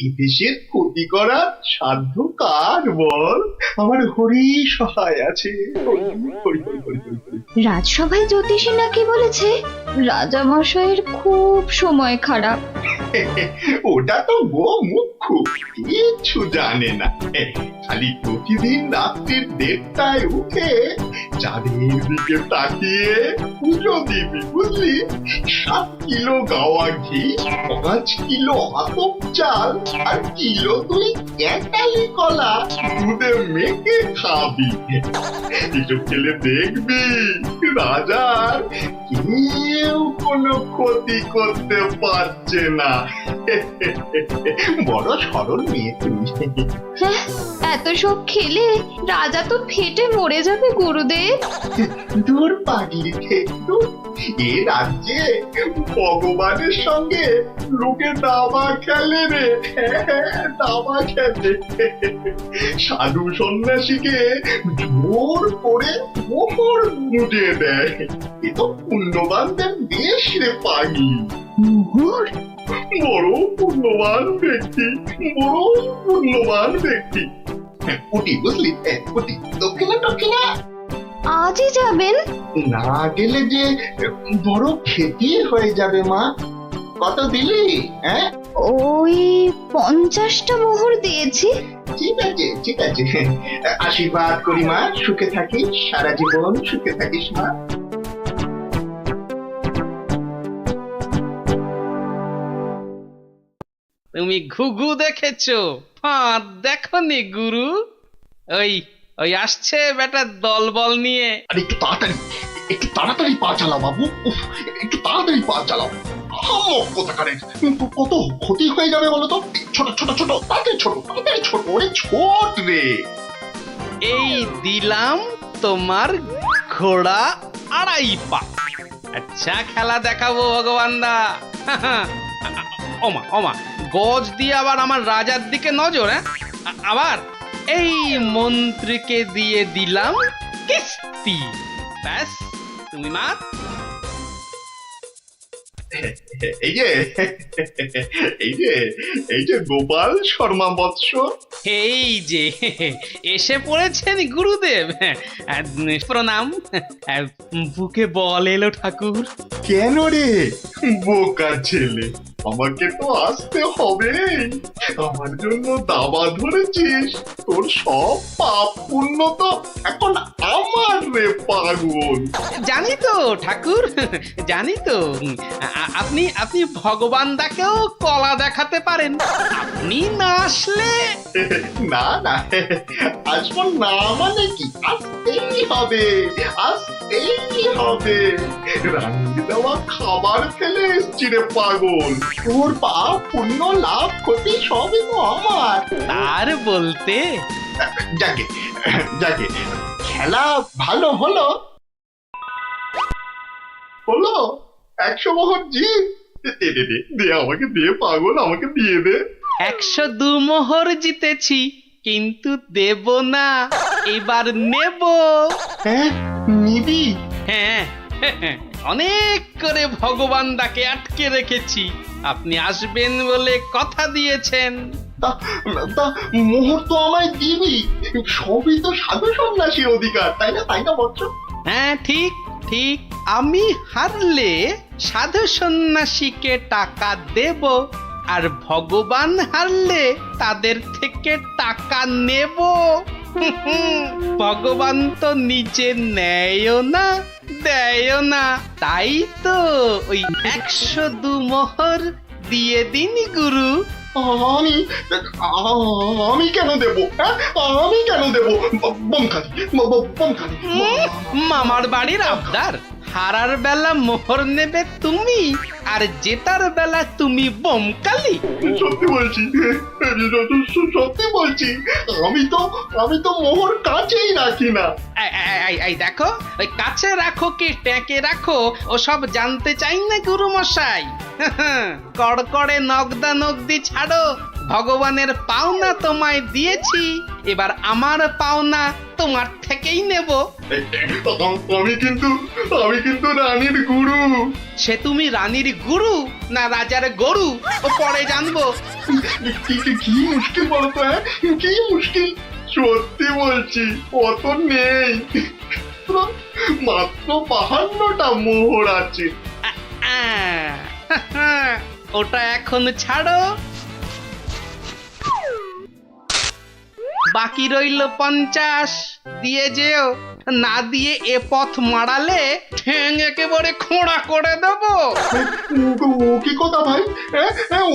এই দেশের ক্ষতি করার সাধ্য কার বল? আমার হরি সহায় আছে। রাজসভায় জ্যোতিষী নাকি বলেছে রাজা মশাইয়ের খুব সময় খারাপ। ওটা তো গো মুখ্য, কিচ্ছু জানে না। খালি প্রতিদিন রাত্রির 1:30টায় উঠে চাঁদের দিকে তাকিয়ে পুজো দিবি বুঝলি। 7 কিলো গাওয়া ঘি, 5 কিলো আতপ চাল, আর কিলো 2 ক্যাটালি কলা দুধে মেখে খাবি। এসব খেলে দেখবি রাজার কেউ কোনো ক্ষতি করতে পারছে না। বড় সরল মেয়ে তুমি। এত সব খেলে রাজা তো ফেটে মরে যাবে গুরুদেব। দূর পাগলি খেটু, এ রাজ্যে ভগবানের সঙ্গে লোকে দাবা খেলে রে। দাবা খেলে সাধু সন্ন্যাসীকে জোর করে মোহর মুজে দেয়। এ তো পুণ্যবানদের দেশ রে পাগলি। মোহর? বড় পুণ্যবান ব্যক্তি, বড় পুণ্যবান ব্যক্তি। উঠি বুঝলি, উঠি। দক্ষিণা আজই যাবেন? না গেলে যে বড় ক্ষতি হয়ে যাবে মা। কত দিলি? হ্যাঁ, ওই 50টা মোহর দিয়েছি। ঠিক আছে। আশীর্বাদ করি মা, সুখে থাকিস, সারা জীবন সুখে থাকিস মা। তুমি ঘুঘু দেখেছো, ফাঁদ দেখনি গুরু? ওই আসছে বেটা দলবল নিয়ে। আর একটু তাড়াতাড়ি পা চালাও বাবু। উফ, একটু তাড়াতাড়ি পা চালাও। কত ক্ষতি হয়ে যাবে বলো তো। ছোট তাড়াতাড়ি ছোট ওরে ছোট রে। এই দিলাম তোমার ঘোড়া 2.5 পা। আচ্ছা খেলা দেখাবো ভগবান দা। ওমা গজ দিয়ে আবার আমার রাজার দিকে নজর। আবার এই মন্ত্রীকে দিয়ে দিলাম কিস্তি। ব্যাস, তুমি মা। এই যে গোপাল শর্মা বৎস। এই যে এসে পড়েছেন গুরুদেব। প্রণাম। বুকে বল এলো ঠাকুর। কেন রে বোকা ছেলে, আমাকে তো আসতে হবে। আমার জন্য দাবা ধরেছিস, তোর সব পাপ পুণ্য তো এখন আমার রে পাগল। জানি তো ঠাকুর, জানি তো। আপনি আপনি ভগবান দাকেও কলা দেখাতে পারেন। আপনি না আসলে না না, আসবো না মানে কি? আসতেই হবে, আসতেই হবে। রানীর দেওয়া খাবার খেলে এসছি রে পাগল। তোর পাপ পুণ্য লাভ ক্ষতি সবই তো আমার। আর বলতে যাকে যাকে খেলা ভালো হলো হলো 100 মোহর জিত। দে দে দে দে, আমাকে দে পাগল, আমাকে দিয়ে দে। 102 মোহর জিতেছি, কিন্তু দেব না, এবার নেব। হ্যাঁ, নিবি? হ্যাঁ, অনেক করে ভগবান দাকে আটকে রেখেছি। আপনি আসবেন বলে কথা দিয়েছেন। তা তা মোহর তো আমায় দিবি। সবই তো সাধু সন্ন্যাসীর অধিকার, তাই না? তাই না বচ্চ? হ্যাঁ, ঠিক ঠিক। আমি হারলে সাধু সন্ন্যাসীকে টাকা দেব, আর ভগবান হারলে তাদের থেকে টাকা নেব। ভগবান তো নিজে নেয়ও না, দেয়ও না। তাই তো ওই 102 মোহর দিয়ে দিন গুরু। আমি আমি কেন দেব? হ্যাঁ, আমি কেন দেব? বমখালি বমখালি। মামার বাড়ির আবদার। হারার বেলা মোহর নেবে তুমি, আর জেতার বেলা তুমি বমকালি। সত্যি বলছি, সত্যি বলছি। আমি তো মোহর কাছেই রাখি না। এই দেখো, ওই কাছে রাখো কি ট্যাঁকে রাখো ওসব জানতে চাই না গুরু মশাই। কড়কড়ে নগদা নগদি ছাড়ো। ভগবানের পাওনা তোমায় দিয়েছি, এবার আমার পাওনা তোমার থেকেই নেব। আমি কিন্তু রানীর গুরু। সে তুমি রানীর গুরু না রাজার গরু, ও পরে জানবো। কি মুশকিল বলতো? হ্যাঁ, কি মুশকিল? সত্যি বলছি, অত নেই। মাত্র 52টা মোহর আছে। ওটা এখন ছাড়ো, বাকি রইল 50। দিয়ে যেও, না দিয়ে এ পথ মারালে ঠ্যাং একেবারে খোঁড়া করে দেবো। ও কি কথা ভাই?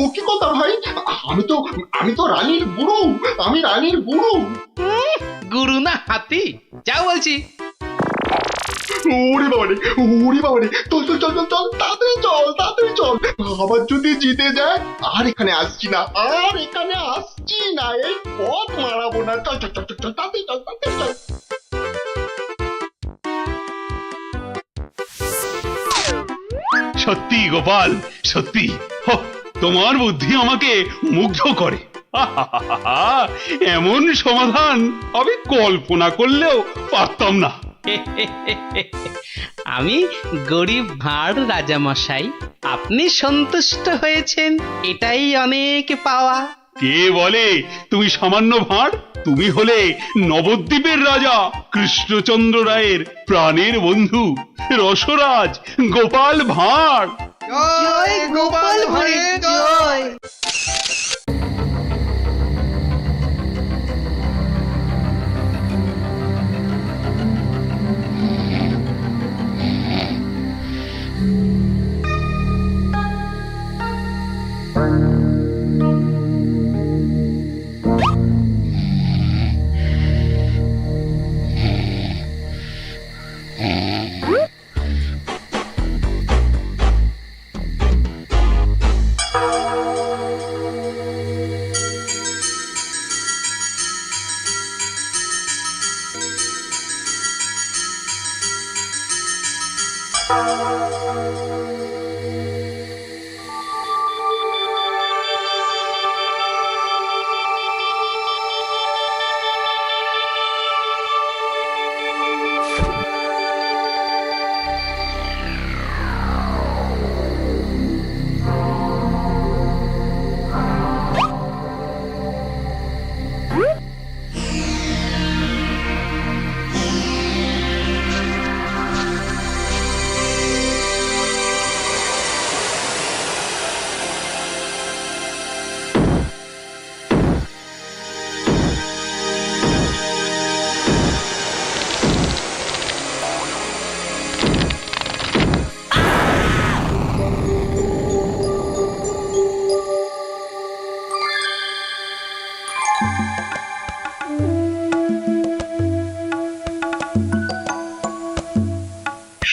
ও কি কথা ভাই? আমি তো রানীর গুরু। আমি রানীর গুরু। গুরু না হাতি, যা বলছি। ওরে বাবারে, ওরে বাবারে, চল চল চল চল চল, তাড়াতাড়ি চল, তাড়াতাড়ি চল। আবার যদি জিতে যায়, আর এখানে আসছি না, আর এখানে আসছি না, এই পথ মারাবো না। চল চল চল চল চল, তাড়াতাড়ি চল, তাড়াতাড়ি চল। সত্যি গোপাল, সত্যি তোমার বুদ্ধি আমাকে মুগ্ধ করে। এমন সমাধান আমি কল্পনা করলেও পারতাম না। আমি গরিব ভাঁড় রাজামশাই, আপনি সন্তুষ্ট হয়েছেন, এটাই অনেক পাওয়া। কে বলে তুমি সামান্য ভাঁড়? তুমি হলে নবদ্বীপের রাজা কৃষ্ণচন্দ্র রায়ের প্রাণের বন্ধু রসরাজ গোপাল ভাঁড়। জয় গোপাল ভাঁড়ের জয়।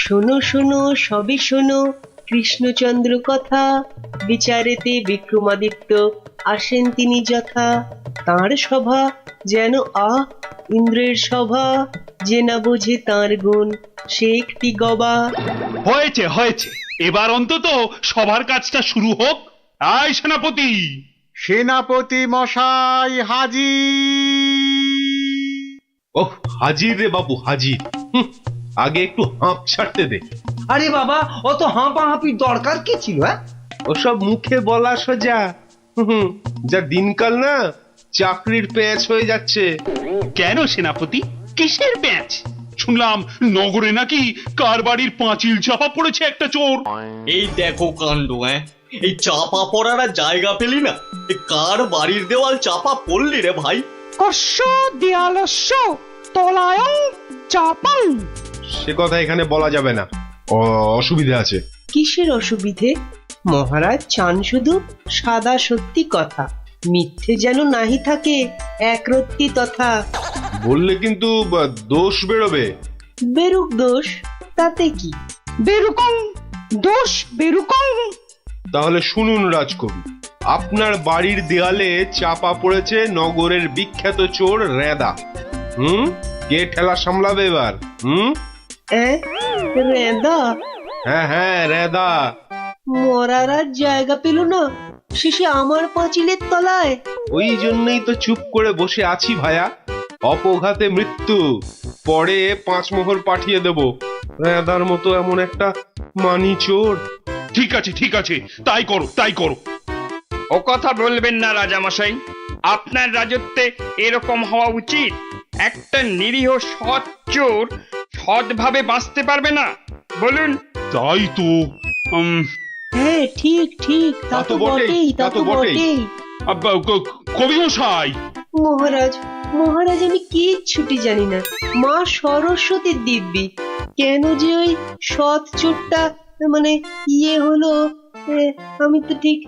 শোনো শোনো সবে শোনো কৃষ্ণচন্দ্র কথা, বিচারেতে বিক্রমাদিত্য আসেন তিনি যথা। তাঁর সভা যেন ইন্দ্রের সভা, যে না বোঝে তাঁর গুণ সে একটি গবা। হয়েছে হয়েছে, এবার অন্তত সবার কাজটা শুরু হোক। আয় সেনাপতি। সেনাপতি মশাই হাজির। ওহ, হাজির রে বাবু হাজির। আগে একটু হাঁপ ছাড়তে দে। আরে বাবা, অত হাঁপাহাঁপির দরকার কি ছিল? ওসব মুখে বলা সোজা। যা দিনকাল না, চাকরির প্যাঁচ হয়ে যাচ্ছে। কেন সেনাপতি, কিসের প্যাঁচ? শুনলাম নগরে নাকি কার বাড়ির পাঁচিল চাপা পড়েছে একটা চোর। এই দেখো কাণ্ড, এই চাপা পড়ার আর জায়গা পেলি না, কার বাড়ির দেওয়াল চাপা পড়লি রে ভাই? কস্য দেয়ালস্য তলায় চাপাং। সে কথা এখানে বলা যাবে না, অসুবিধা আছে। কিসের অসুবিধে? মহারাজ চান শুধু সাদা সত্যি কথা, মিথ্যে যেন নাহি থাকে একরত্তি তথা। বললে কিন্তু দোষ বেরোবে। বেরুক দোষ, তাতে কি? বেরুকং দোষ বেরুকং। তাহলে শুনুন রাজকবি, আপনার বাড়ির দেয়ালে চাপা পড়েছে নগরের বিখ্যাত চোর রেদা। কে ঠেলা সামলাবে এবার? রেদা? হ্যাঁ রেদা। মরার আর জায়গা পেল না, শেষে আমার পাঁচিলের তলায়। ওই জন্যই তো চুপ করে বসে আছি ভায়া। অপঘাতে মৃত্যু, পরে 5 মোহর পাঠিয়ে দেব। রেদার মতো এমন একটা মানি চোর। ঠিক আছে ঠিক আছে, তাই করো তাই করো। ও কথা বলবেন না রাজামশাই, আপনার রাজত্বে এরকম হওয়া উচিত। একটা নিরীহ সৎ চোর সৎভাবে বাঁচতে পারবে না, বলুন? তাই তো। হ্যাঁ ঠিক ঠিক, তা তো বটেই, তা তো বটেই। কবি মশাই। মহারাজ মহারাজ, আমি কিচ্ছুটি জানি না। মা সরস্বতীর দিব্যি, কেন যে ওই সৎ চোরটা মানে হলো, আমি তো ঠিক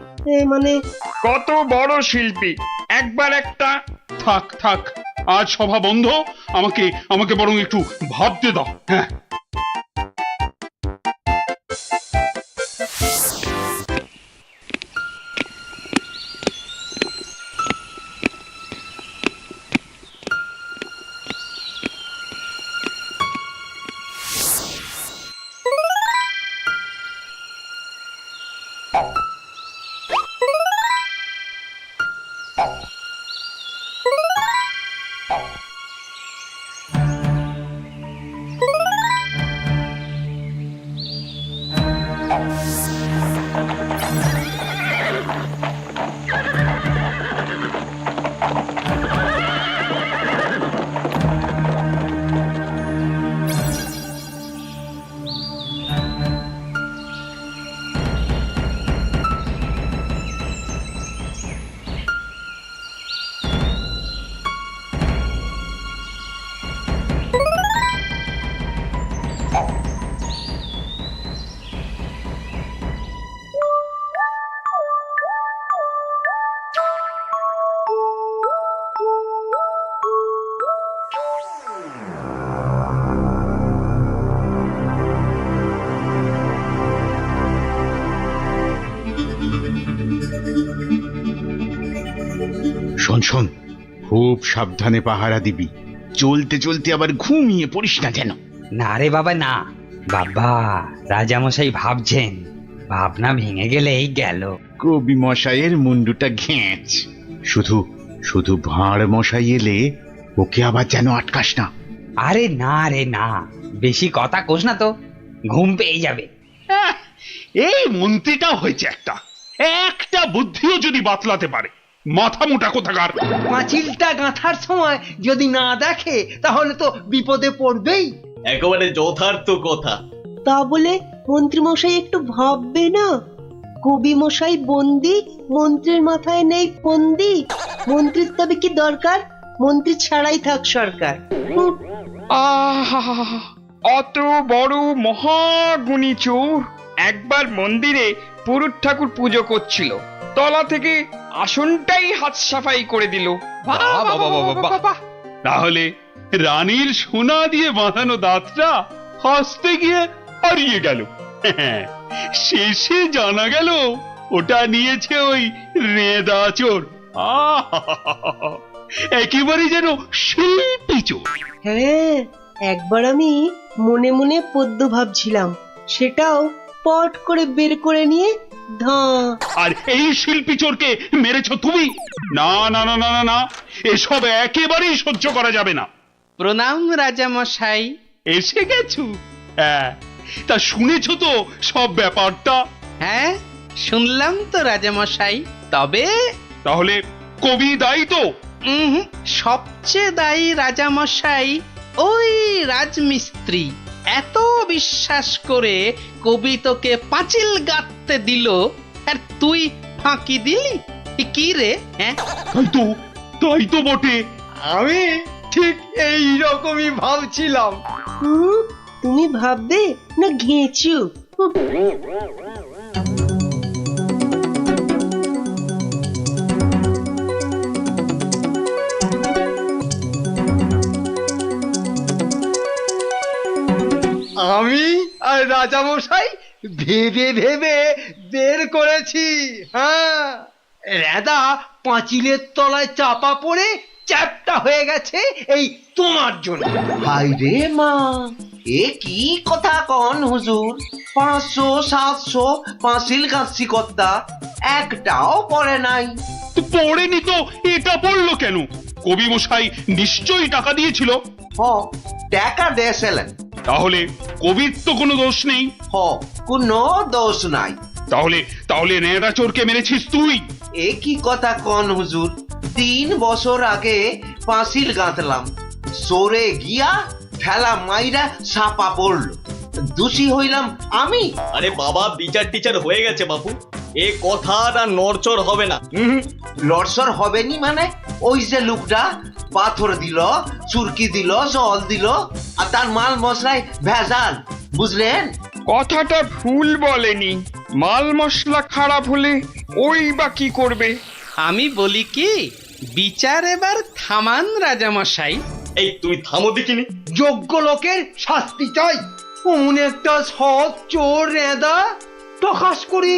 মানে। কত বড় শিল্পী, একবার একটা। থাক থাক, আজ সভা বন্ধ। আমাকে আমাকে বরং একটু ভাবতে দাও। হ্যাঁ, শোন শোন, খুব সাবধানে পাহারা দিবি। চলতে চলতে আবার ঘুমিয়ে পড়িস না যেন। না রে বাবা না, বাবা রাজামশাই ভাবছেন, ভাবনা ভেঙে গেলেই গেল। কবি মশাইয়ের মুন্ডুটা ঘেঁচ। শুধু শুধু ভাঁড় মশাই এলে ওকে আবার যেন আটকাস না। আরে না রে না, বেশি কথা কোস না তো, ঘুম পেয়ে যাবে। এই মন্ত্রীটা হয়েছে একটা একটা বুদ্ধিও যদি বাতলাতে পারে, মাথা মোটা কোথাকার। পাঁচিলটা গাঁথার সময় যদি না দেখে তাহলে তো বিপদে পড়বেই। একেবারে যথার্থ কথা। তা বলে মন্ত্রী মশাই একটু ভাববে না? কবি মশাই বন্দি, মন্ত্রীর মাথায় নেই ফন্দি। মন্ত্রীর তবে কি দরকার? মন্ত্রী ছাড়াই থাক সরকার। অত বড় মহাগুণী চোর একবার মন্দিরে পুরুত ঠাকুর পুজো করছিল, তলা থেকে আসনটাই হাত সাফাই করে দিল। তাহলে রানীর সোনা দিয়ে বাঁধানো দাঁতটা হাসতে গিয়ে হারিয়ে গেল। শেষে জানা গেল ওটা নিয়েছে ওই রেদা চোর। একেবারে যেন শিল্পী চোর। হ্যাঁ, একবার আমি মনে মনে পদ্য ভাবছিলাম, সেটাও পট করে বের করে নিয়ে ধাঁ। আর এই শিল্পী চোরকে মেরেছ তুমি? না না না না না না, এসব একেবারেই সহ্য করা যাবে না। প্রণাম রাজা মশাই। এসে গেছো? হ্যাঁ, তা শুনেছো তো সব ব্যাপারটা? হ্যাঁ, শুনলাম তো রাজা মশাই। তবে তাহলে কবি দায়ী তো? সবচেয়ে দায়ী রাজা মশাই ওই রাজমিস্ত্রি। এত বিশ্বাস করে কবি তোকে পাঁচিল গাঁথতে দিল, আর তুই ফাঁকি দিলি। কি রে? হ্যাঁ, তাই তো বটে। আমি ঠিক এই রকমই ভাবছিলাম। তুমি ভাববে না ঘেঁচু? আমি আর রাজামশাই ভেবে ভেবে বের করেছি। হ্যাঁ, রেদা পাঁচিলের তলায় চাপা পড়ে চ্যাপ্টা হয়ে গেছে এই তোমার জন্য। হাই রে মা, এ কি কথা কন হুজুর? 500 700 পাঁচিল গাছি কর্তা, একটাও পড়ে নাই। তো পড়েনি তো এটা পড়লো কেন? কবি মশাই নিশ্চয়ই টাকা দিয়েছিল। টাকা দিয়েছিলেন। তাহলে কবির তো কোনো দোষ নেই। কোনো দোষ নাই। তাহলে তাহলে নেড়া চোরকে মেরেছিস তুই? এ কি কথা কন হুজুর? 3 বছর আগে পাঁচিল গাঁথলাম, সরে গিয়া ঠেলা মাইরা সাপা পড়লো, দোষী হইলাম আমি। আরে বাবা, বিচার টিচার হয়ে গেছে বাপু, এ কথা আর নড়চড় হবে না। লড়সর হবে নি মানে? ওই যে লোকটা পাথর দিল, চুরকি দিল, জল দিল, আর তার মাল মশলায় ভেজাল, বুঝলেন? কথাটা ভুল বলেনি। মাল মশলা খারাপ হলে ওই বা কি করবে? আমি বলি কি, বিচার এবার থামান রাজা মশাই। এই তুমি থামো দেখিনি। যোগ্য লোকের শাস্তি চাই। অমন একটা সৎ চোর রেদা টকাস করে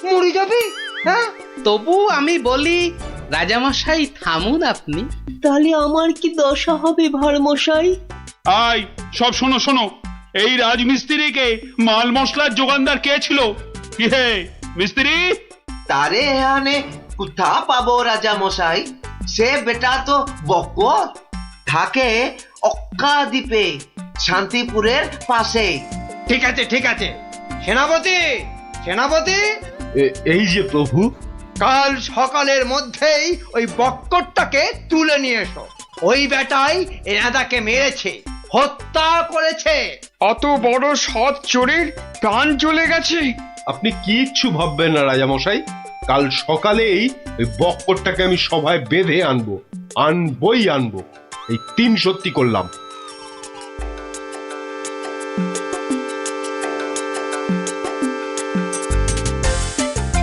মরে যাবে। হ্যাঁ, তবু আমি বলি রাজামশাই থামুন আপনি। তাহলে আমার কি দশা হবে ভাঁড় মশাই? আয় সব শোনো শোনো, এই রাজমিস্ত্রিকে মাল মশলার যোগানদার কে ছিল? কি হে মিস্ত্রি? তারে এখানে কোথা পাবো রাজা মশাই? সে বেটা তো বকর, থাকে অক্কা দ্বীপে, শান্তিপুরের পাশে। ঠিক আছে ঠিক আছে, সেনাপতি সেনাপতি, এই যে প্রভু। কাল সকালের মধ্যেই ওই বক্করটাকে তুলে নিয়ে এসো। ওই বেটাই এনাদাকে মেরেছে, হত্যা করেছে। অত বড় সৎ চোরের প্রাণ চলে গেছে। আপনি কিচ্ছু ভাববেন না রাজামশাই, কাল সকালেই ওই বক্করটাকে আমি সভায় বেঁধে আনবো, আনবই আনবো। এই 3 সত্যি করলাম।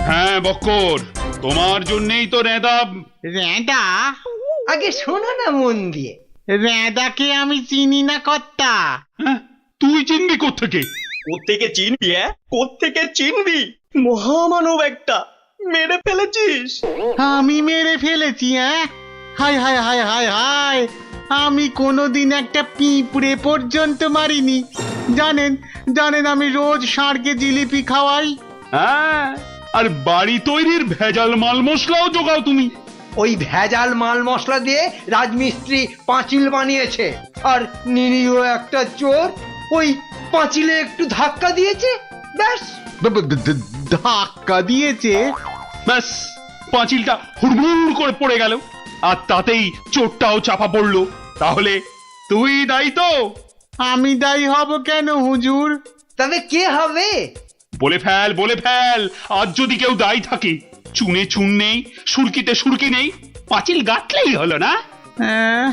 হ্যাঁ বক্কর, তোমার জন্যই তো রেদা। রেদা? আগে শোনো না মন দিয়ে। রেদাকে আমি চিনি না কর্তা। হ্যাঁ, তুই চিনবি কোত্থেকে? কোত্থেকে চিনবি? কোত্থেকে চিনবি? মহামানব একটা, মেরে ফেলেছিস। আমি মেরে ফেলেছি? হায় হায় হায় হায় হায়, আমি কোনোদিন একটা পিঁপড়ে পর্যন্ত মারিনি। জানেন জানেন, আমি রোজ ষাঁড়কে জিলিপি খাওয়াই। হ্যাঁ, আর বাড়ি তৈরির ভেজাল মাল মশলাও জোগাও তুমি। ওই ভেজাল মাল মশলা দিয়ে রাজমিস্ত্রি পাঁচিল বানিয়েছে, আর নিরীহ একটা চোর ওই পাঁচিলে একটু ধাক্কা দিয়েছে, ব্যাস। ধাক্কা দিয়েছে? ব্যাস, পাঁচিলটা হুড়মুড় করে পড়ে গেল, আর তাতেই চোরটাও চাপা পড়লো। তাহলে তুই দায়ী তো? আমি দায়ী হব কেন হুজুর? তবে কে হবে? বলে ফেল বলে ফেল, আজ যদি কেউ দায়ী থাকে। চুনে চুন নেই, সুরকিতে সুরকি নেই, পাঁচিল গাঁথলেই হলো না? হ্যাঁ,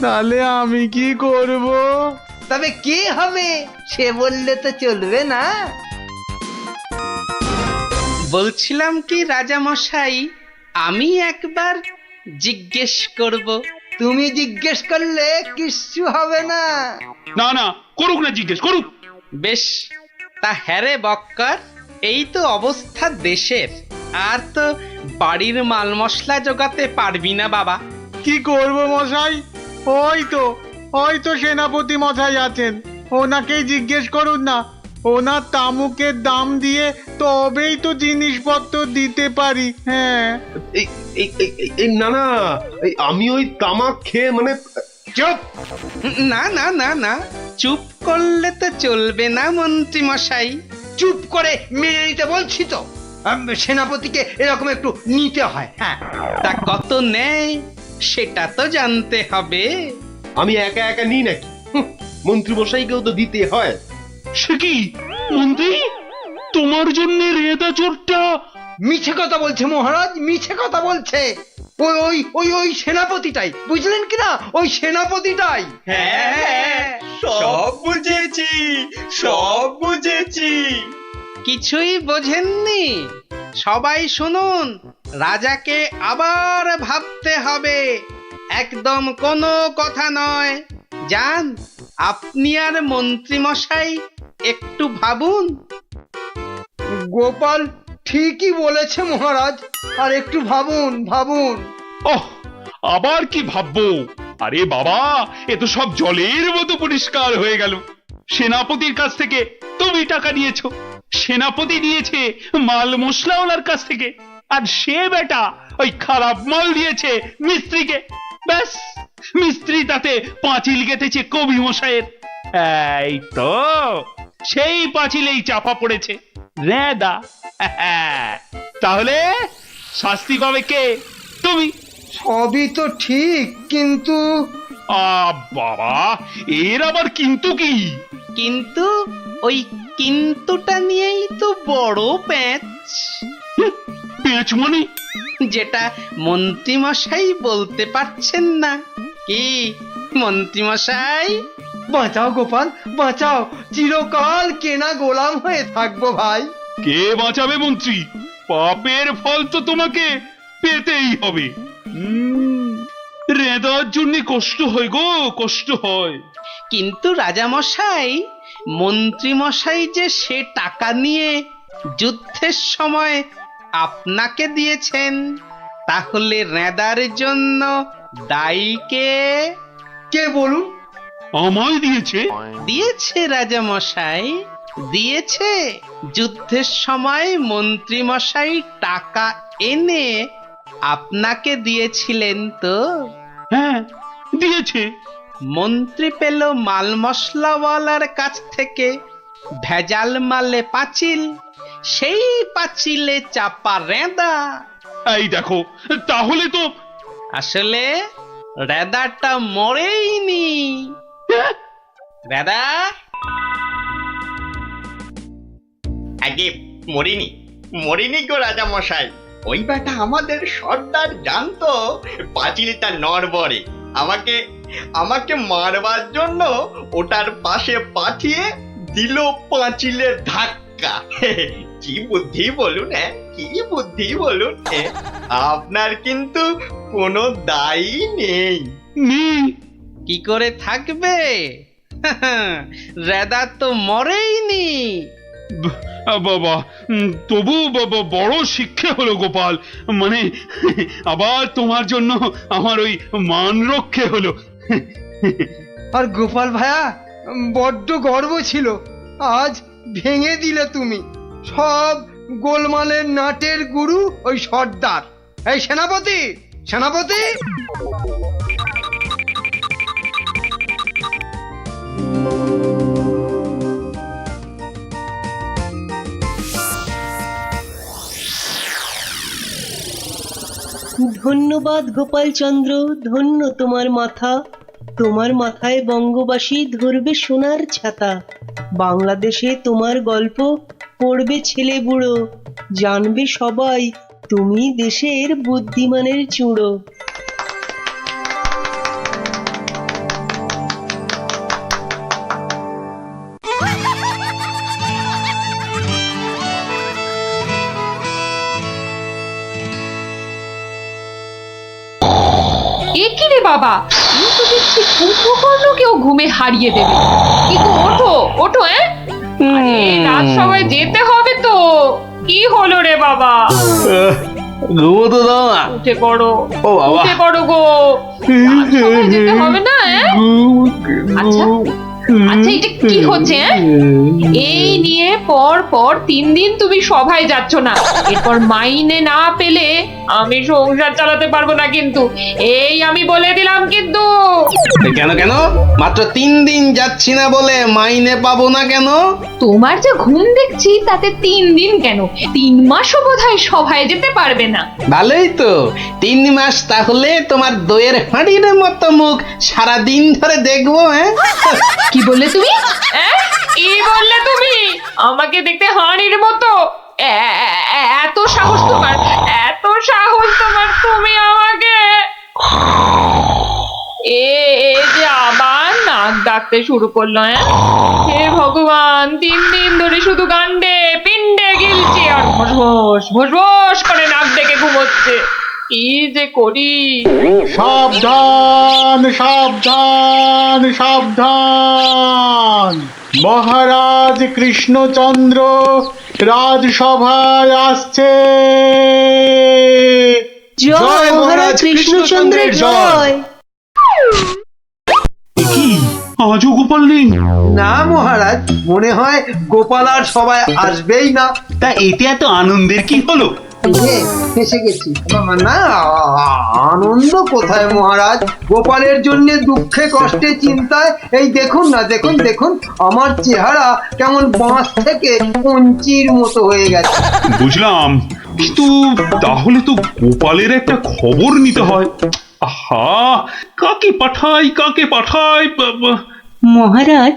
তাহলে আমি কি করব? তবে কে হবে সে বললে তো চলবে না। বলছিলাম কি রাজা মশাই, আমি একবার জিজ্ঞেস করব। তুমি জিজ্ঞেস করলে কিচ্ছু হবে না। না না, করুক না, জিজ্ঞেস করুক। বেশ, তা হ্যাঁ রে বক্কর, এই তো অবস্থা দেশের, আর তো বাড়ির মাল মশলা জোগাতে পারবি না বাবা। কি করব মশাই? ওই তো সেনাপতি মশাই আছেন, ওনাকেই জিজ্ঞেস করুন না। ওনার তামুকের দাম দিয়ে তবেই তো জিনিসপত্র দিতে পারি। হ্যাঁ, না না, আমি ওই তামাক খেয়ে মানে চুপ! না না না না, চুপ করলে তো চলবে না মন্ত্রী মশাই। চুপ করে মেনে নিতে বলছি তো, সেনাপতিকে এরকম একটু নিতে হয়। হ্যাঁ, তা কত নেয় সেটা তো জানতে হবে। আমি একা একা নিই নাকি? মন্ত্রী মশাইকেও তো দিতে হয়। সে কি মন্ত্রী, তোমার জন্য রেদা চোরটা মিছে কথা বলছে মহারাজ, মিছে কথা বলছে। ওই ওই ওই ওই সেনাপতিটাই, বুঝলেন কিনা? ওই সেনাপতিটাই। হ্যাঁ, সব বুঝেছি, সব বুঝেছি। কিছুই বোঝেননি? সবাই শুনুন, রাজাকে আবার ভাবতে হবে, একদম কোনো কথা নয়। যান, আপনি আর মন্ত্রী মশাই একটু ভাবুন। গোপাল ঠিকই বলেছে মহারাজ, আর একটু ভাবুন ভাবুন। ওহ, আবার কি ভাববো? আরে বাবা, এ তো সব জলের মতো পরিষ্কার হয়ে গেল। সেনাপতির কাছ থেকে তুমি টাকা নিয়েছো, সেনাপতি নিয়েছে মাল মশলাওয়ালার কাছ থেকে, আর সে বেটা ওই খারাপ মাল দিয়েছে মিস্ত্রিকে। ব্যাস, মিস্ত্রি তাতে পাঁচিল গেঁথেছে কবি মশাইয়ের। এই তো সেই পাঁচিলেই চাপা পড়েছে রেদা। তাহলে শাস্তি পাবে কে? তুমি। সবই তো ঠিক, কিন্তু বাবা, এর আবার কিন্তু কি? কিন্তু ওই কিন্তুটা নিয়েই তো বড় প্যাঁচ। প্যাঁচ মানে? যেটা মন্ত্রী মশাই বলতে পারছেন না। কি মন্ত্রী মশাই? বাঁচাও গোপাল, বাঁচাও, চিরকাল কেনা গোলাম হয়ে থাকবো ভাই। কে বাঁচাবে মন্ত্রী? পাপের ফল তো তোমাকে পেতেই হবে। রেদার জন্য কষ্ট হয় গো, কষ্ট হয়। কিন্তু রাজা মশাই, মন্ত্রী মশাই যে সে টাকা নিয়ে যুদ্ধের সময় আপনাকে দিয়েছেন, তাহলে রেদার জন্য দায়ী কে? কে বলুন? আমায় দিয়েছে? দিয়েছে রাজা মশাই, দিয়েছে। যুদ্ধের সময় মন্ত্রী মশাই টাকা এনে আপনাকে দিয়েছিলেন তো? হ্যাঁ, দিয়েছে। মন্ত্রী পেল মাল মশলাওয়ালার কাছ থেকে ভেজাল মালে পাঁচিল, সেই পাঁচিলে চাপা রেদা। এই দেখো, তাহলে তো আসলে রেদাটা মরেইনি। রেদা আগে মরিনি, মরিনি গো রাজা মশাই। ওই বেটা আমাদের সর্দার জানতো পাঁচিলটা নড়বড়ে, আমাকে মারবার জন্য ওটার পাশে পাঠিয়ে দিল পাঁচিলের ধাক্কা। কি বুদ্ধি বলুন, হ্যাঁ, কি বুদ্ধি বলুন। আপনার কিন্তু কোনো দায়ী নেই। কি করে থাকবে? রেদা তো মরেইনি। বাবা, তবু বড় শিক্ষা হলো গোপাল। মানে আবার তোমার জন্য আমার ওই মান রক্ষে হলো। আর গোপাল ভাইয়া, বড্ড গর্ব ছিল, আজ ভেঙে দিলে তুমি। সব গোলমালের নাটের গুরু ওই সর্দার। এই সেনাপতি, সেনাপতি! ধন্যবাদ গোপালচন্দ্র, ধন্য তোমার মাথা। তোমার মাথায় বঙ্গবাসী ধরবে সোনার ছাতা। বাংলাদেশে তোমার গল্প পড়বে ছেলে বুড়ো, জানবে সবাই তুমি দেশের বুদ্ধিমানের চূড়ো। কি রে বাবা, এই তো দেখছি কুম্ভকর্ণকেও ঘুমে হারিয়ে দেবে। কি গো, ওঠো ওঠো। আরে এই রাজসভায় যেতে হবে তো। কি হলো রে বাবা? ঘুমোতে দাও না। উঠে পড়ো, ও বাবা। উঠে পড়ো গো। রাজসভায় যেতে হবে না? আচ্ছা আচ্ছা, এটা কি হচ্ছে? এই নিয়ে পর পর 3 দিন তুমি সভায় যাচ্ছ না, এরপর মাইনে না পেলে আমি সংসার চালাতে পারবো না কিন্তু, এই আমি বলে দিলাম কিন্তু। কেন কেন? মাত্র 3 দিন যাচ্ছি না বলে মাইনে পাবো না কেন? তোমার যে ঘুম দেখছি তাতে 3 দিন কেন, 3 মাসও বোধহয় সভায় যেতে পারবে না। ভালোই তো, 3 মাস তাহলে তোমার দইয়ের হাঁড়ির মতো মুখ সারা দিন ধরে দেখবো। হ্যাঁ, কি বললে তুমি? কি বললে তুমি? আমাকে দেখতে হাঁড়ির মতো? এত সাহস তোমার, এত সাহস তোমার, তুমি আমাকে যে আবার নাক ডাকতে শুরু করলো। হে ভগবান, 3 দিন ধরে শুধু গান্ডে পিণ্ডে গিলছে আর ভোস ভোস করে নাক ডেকে ঘুমোচ্ছে। কি যে করি? সাবধান সাবধান সাবধান, মহারাজ কৃষ্ণচন্দ্র রাজসভায় আসছে। জয় মহারাজ কৃষ্ণচন্দ্রের জয়। আজও গোপাল নেই? না মহারাজ, মনে হয় গোপাল আর সবাই আসবেই না। তা এতে এত আনন্দের কি হলো? ফেসে গেছি না, আনন্দ কোথায় মহারাজ? গোপালের জন্য দুঃখে কষ্টে চিন্তায় এই দেখুন না, দেখুন দেখুন আমার চেহারা কেমন বাঁশ থেকে কঞ্চির মতো হয়ে গেছে। বুঝলাম, কিন্তু তাহলে তো গোপালের একটা খবর নিতে হয়। আহা, কাকে পাঠাই? মহারাজ,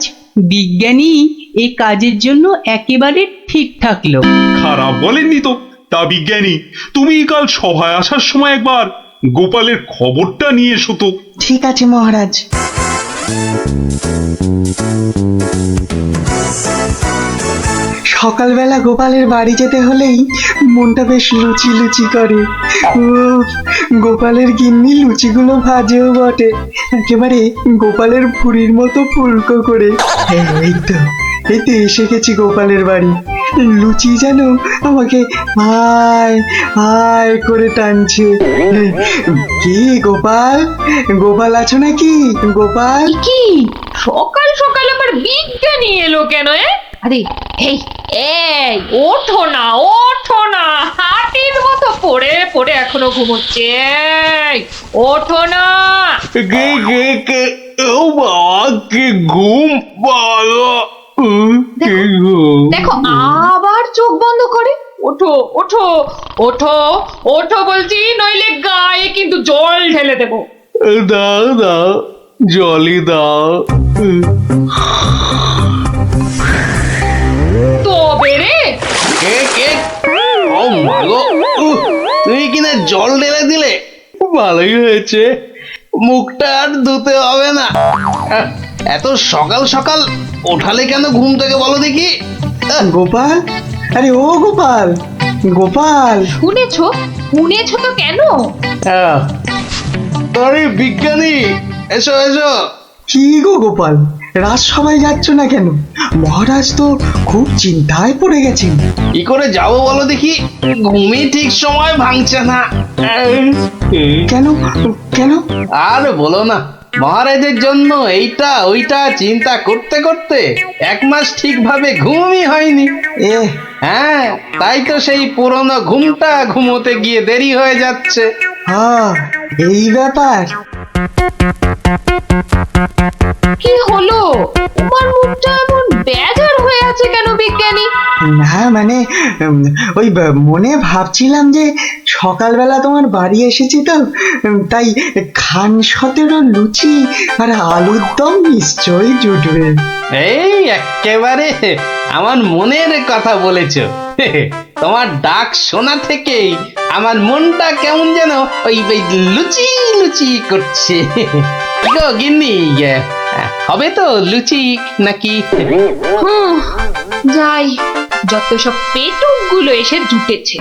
বিজ্ঞানী এই কাজের জন্য একেবারে ঠিকঠাক লোক। খারাপ বলেননি তো। তা বিজ্ঞানী, তুমি কাল সভায় আসার সময় একবার গোপালের খবরটা নিয়ে এসো তো। ঠিক আছে মহারাজ। সকালবেলা গোপালের বাড়ি যেতে হলেই মনটা বেশ লুচি লুচি করে। উফ, গোপালের গিন্নি লুচিগুলো ভাজেও বটে, একেবারে গোপালের ভুঁড়ির মতো ফুলকো করে। এই তো এসে গেছি গোপালের বাড়ি। লুচি যেন আমাকে আয় আয় করে টানছে। কি গোপাল, গোপাল আছো নাকি? গোপাল কি সকাল সকাল আবার বিজ্ঞানী এলো কেন? আরে এই এই ওঠো না, হাতির মতো পড়ে পড়ে এখনো ঘুমোচ্ছে। ওঠো না। ও বাবা, কি ঘুম ভালো। দেখো আবার চোখ বন্ধ করে। ওঠো ওঠো ওঠো ওঠো বলছি, নইলে গায়ে কিন্তু জল ঢেলে দেবো। দাও দাও, জলই দাও। তবে রে, ও মাগো, তুমি কিনা জল ঢেলে দিলে? ভালোই হয়েছে, মুখটা আর ধুতে হবে না। এত সকাল সকাল ওঠালে কেন ঘুম থেকে বলো দেখি? গোপাল, আরে ও গোপাল, গোপাল শুনেছো তো কেন? আরে বিজ্ঞানী, এসো এসো। কি গো গোপাল, রাজসভায় যাচ্ছ না কেন? মহারাজ তো খুব চিন্তায় পড়ে গেছেন। কি করে যাবো বলো দেখি, ঘুমই ঠিক সময় ভাঙছে না। কেন কেন? আর বলো না, মহারাজের জন্য এইটা ওইটা চিন্তা করতে করতে 1 মাস ঠিকভাবে ঘুমই হয়নি। হ্যাঁ, তাই তো সেই পুরনো ঘুমটা ঘুমোতে গিয়ে দেরি হয়ে যাচ্ছে। এই ব্যাপার। কি হলো? তোমার মুখটা এমন বেজার হয়ে আছে কেন বিজ্ঞানী? না মানে ওই মনে ভাবছিলাম যে সকালবেলা তোমার বাড়ি এসেছি তো, তাই খান 17 লুচি আর আলুর দম নিশ্চয়ই জুটবে। এই একেবারে আমার মনের কথা বলেছ। তোমার ডাক শোনা থেকেই আমার মনটা কেমন যেন ওই লুচি লুচি করছে। গো গিন্নি, হবে তো লুচি নাকি? যাই, যত সব পেটুক গুলো এসে জুটেছে,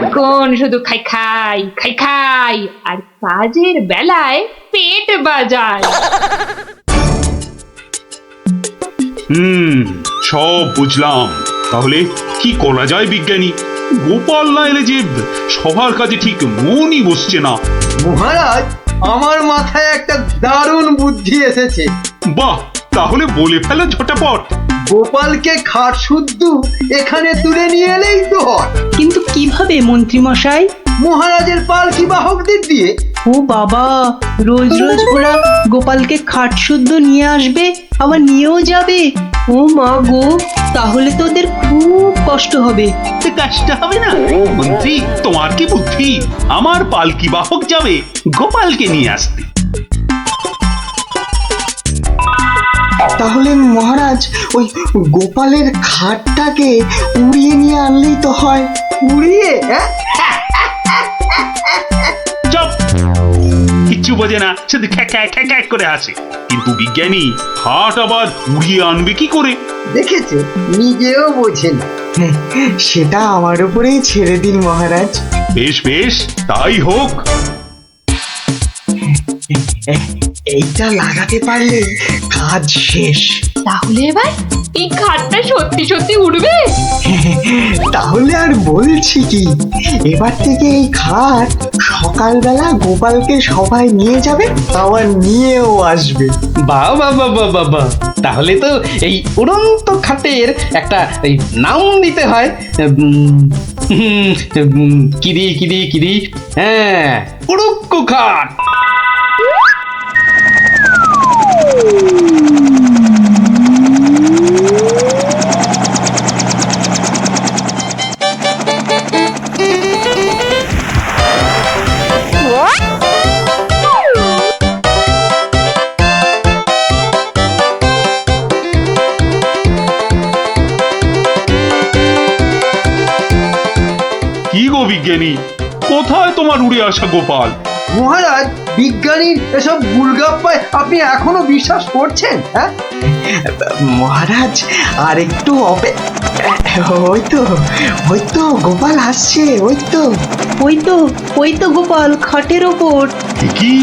এখন শুধু খাই আর কাজের বেলায় পেট বাজায়। সব বুঝলাম। তাহলে কি করা যায় বিজ্ঞানী? গোপাল না এলে যে সবার কাজে ঠিক মনই বসছে না। মহারাজ, আমার মাথায় একটা দারুণ বুদ্ধি এসেছে। বাহ, তাহলে বলে ফেলো ঝটাপট। গোপালকে খাট শুদ্ধ এখানে তুলে নিয়ে এলেই তো হয়। কিন্তু কিভাবে মন্ত্রী মশাই? মহারাজের পালকি বাহকদের দিয়ে। ও বাবা, রোজ রোজ ওরা গোপালকে খাট শুদ্ধ নিয়ে আসবে, আবার নিয়েও যাবে। ও মা গো, তাহলে তো ওদের খুব কষ্ট হবে। কষ্ট হবে না মন্ত্রী, তোমার কি বুদ্ধি? আমার পালকি বাহক যাবে গোপালকে নিয়ে আসতে। তাহলে মহারাজ ওই গোপালের খাটটাকে উড়িয়ে নিয়ে আনলেই তো হয়। উড়িয়ে? চুপ, কিচ্ছু বোঝে না, শুধু খ্যাক করে আসে। কিন্তু বিজ্ঞানী, হাট আবার উড়িয়ে আনবে কি করে? দেখেছে, নিজেও বোঝেন। সেটা আমার উপরেই ছেড়ে দিন মহারাজ। বেশ বেশ, তাই হোক। এইটা লাগাতে পারলে কাজ শেষ। তাহলে এবার এই খাটটা সত্যি সত্যি উড়বে? তাহলে আর বলছি কি, এবার থেকে এই খাট সকালবেলা গোপালকে সবাই নিয়ে যাবে, আবার নিয়েও আসবে। বাহ বাহ বাহ বাহ বাহ বাহ। তাহলে তো এই উড়ন্ত খাটের একটা এই নাম দিতে হয়। কিরি, হ্যাঁ, উড়ুক্কু খাট। কি গো বিজ্ঞানী, কোথায় তোমার উড়ে আসা গোপাল? মহারাজ, বিজ্ঞানীর এসব গুলগাপ্পায় আপনি এখনো বিশ্বাস করছেন? হ্যাঁ মহারাজ, আর একটু ওই তো গোপাল আসছে। ওই তো গোপাল খাটের ওপর। কি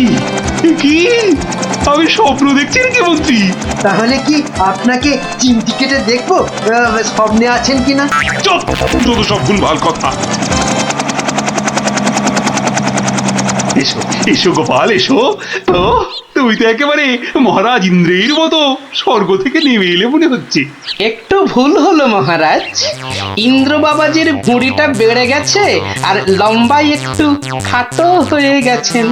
আমি স্বপ্ন দেখছি নাকি মন্ত্রী? তাহলে কি আপনাকে চিমটি কেটে দেখবো স্বপ্নে আছেন কিনা? চুপ, যত সব ভুলভাল কথা। এসো এসো গোপাল, এসো। তো তুমি তো একেবারে মহারাজ ইন্দ্রের মতো স্বর্গ থেকে নেমে এলে মনে হচ্ছে। একটু ভুল হলো মহারাজ, ইন্দ্র বাবাজির ভুঁড়িটা বেড়ে গেছে আর লম্বাই একটু খাটো হয়ে গেছেন।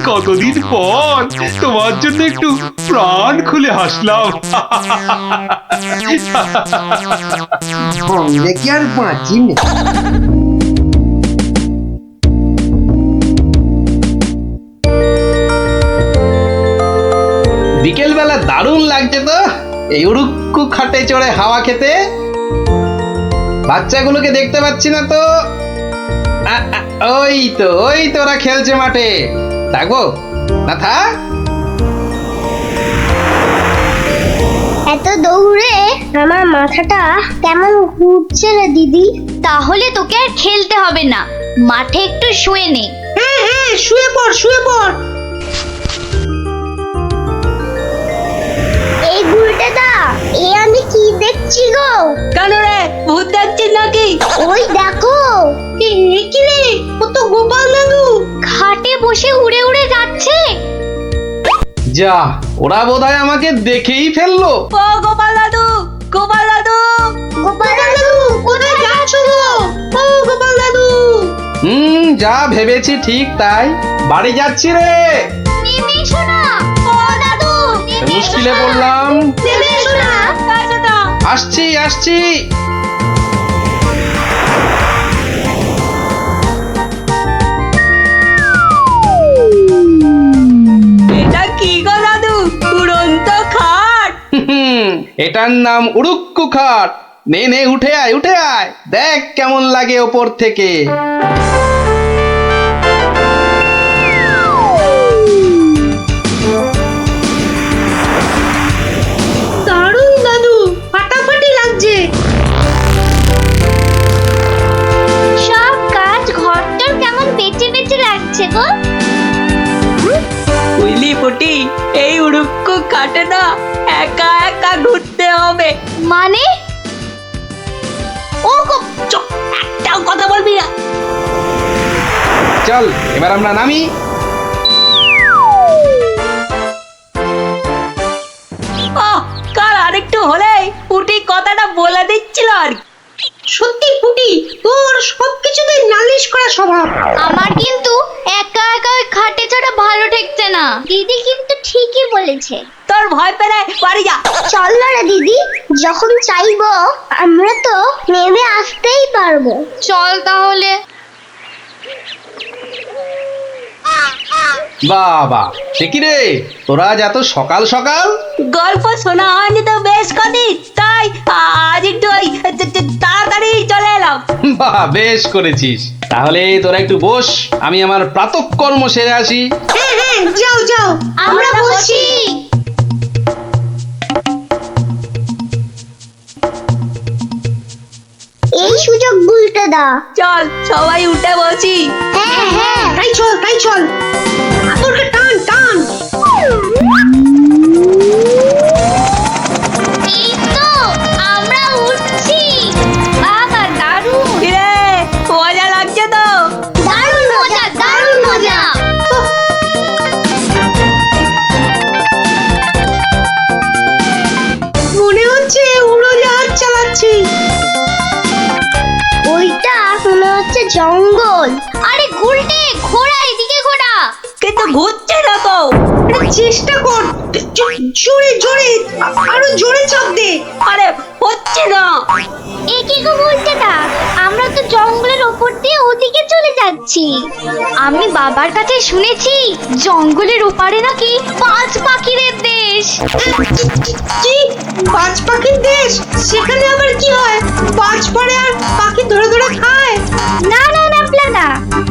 কতদিন পর তোমার জন্য একটু প্রাণ খুলে হাসলাম। কি আর বাঁচি না। বিকেল বেলা দারুণ লাগছে তো এই উড়ুক্কু খাটে চড়ে হাওয়া খেতে। বাচ্চাগুলোকে দেখতে পাচ্ছি না তো। ওই তো ওরা খেলছে মাঠে। থাকবো না, থাক। এত দৌড়ে আমার মাথাটা কেমন ঘুরছে রে দিদি। তাহলে তোকে আর খেলতে হবে না, মাঠে একটু শুয়ে নে। হ্যাঁ, শুয়ে পড়। এই গুলটেদা, আমি কি দেখছি গো? কেন রে, ভূত দেখছিস নাকি? ওই দেখো। কি রে, ও তো গোপাল দাদু। খাটে বসে উড়ে উড়ে যাচ্ছে। যা, ওরা বোধহয় আমাকে দেখেই ফেললো। ও গোপাল দাদু, কোথায় যাচ্ছ গো? ও গোপাল দাদু। যা ভেবেছি ঠিক তাই, বাড়ি যাচ্ছি রে। নেমে এসো না। ও দাদু, মুশকিলে পড়লাম। নেমে এসো না। আসছি। এটা কি গো দাদু, উড়ন্ত খাট? এটার নাম উড়ুক্কু খাট। নে উঠে আয়, দেখ কেমন লাগে ওপর থেকে। দারুণ দাদু, ফাটাফাটি লাগছে। সব কাজ ঘরটার কেমন বেঁচে লাগছে গো। বুঝলি পটি, এই উড়ুক্কু খাটে না একা একা ঘুরতে হবে। মানে ও চুপ, একটাও কথা বলবি না। চল এবার আমরা নামি। কাল আরেকটু হলেই পুটি কথাটা বলে দিচ্ছিল আর কি। সত্যি পুটি, তোর সবকিছুতে নালিশ করা স্বভাব। আমার কিন্তু একা একা ওই খাটে ছাড়া ভালো ঠেকছে না। দিদি কিন্তু ঠিকই বলেছে। তোর ভয় পেলে বাড়ি যা। চল না দিদি, যখন চাইবো আমরা তো নেমে আসতেই পারবো। চল তাহলে। বাবা সে কি রে, তোরা আজ এত সকাল সকাল? গল্প শোনা হয়নি তো বেশ কদিন, তাই আজ একটু তাড়াতাড়ি চলে এলাম। বাহ বেশ করেছিস। তাহলে তোরা একটু বস, আমি আমার প্রাতঃকর্ম সেরে আসি। হ্যাঁ হ্যাঁ, যাও যাও, আমরা বসি। এই সুযোগ গুলতে দা। চল সবাই উঠে বসি। হ্যাঁ হ্যাঁ, তাই চল তাই চল, আতরকে টান টান। এই তো আমরা উঠছি। বাবা দারুণ। কিরে মজা লাগছে তো? দারুণ মজা, দারুণ মজা। মনে হচ্ছে উড়োজাহাজ চালাচ্ছি। ওইটা মনে হচ্ছে জঙ্গল। আরে গুলটে, ঘোড়া এদিকে ঘোড়া। কিন্তু ঘুরছে না তো। চেষ্টা কর, জোরে জোরে, আরো জোরে চাপ দে। আরে হচ্ছে না। একে গো গুলটে দা, আমরা তো জঙ্গলের ওপর দিয়ে ওদিকে চলে যাচ্ছি। আমি বাবার কাছে শুনেছি জঙ্গলের ওপারে নাকি পাঁচ পাখিদের দেশ। কি বাজ পাখির দেশ? সেখানে আবার কি হয়? বাজ পড়ে আর পাখি ধরে ধরে খায়? না না না প্লাদা,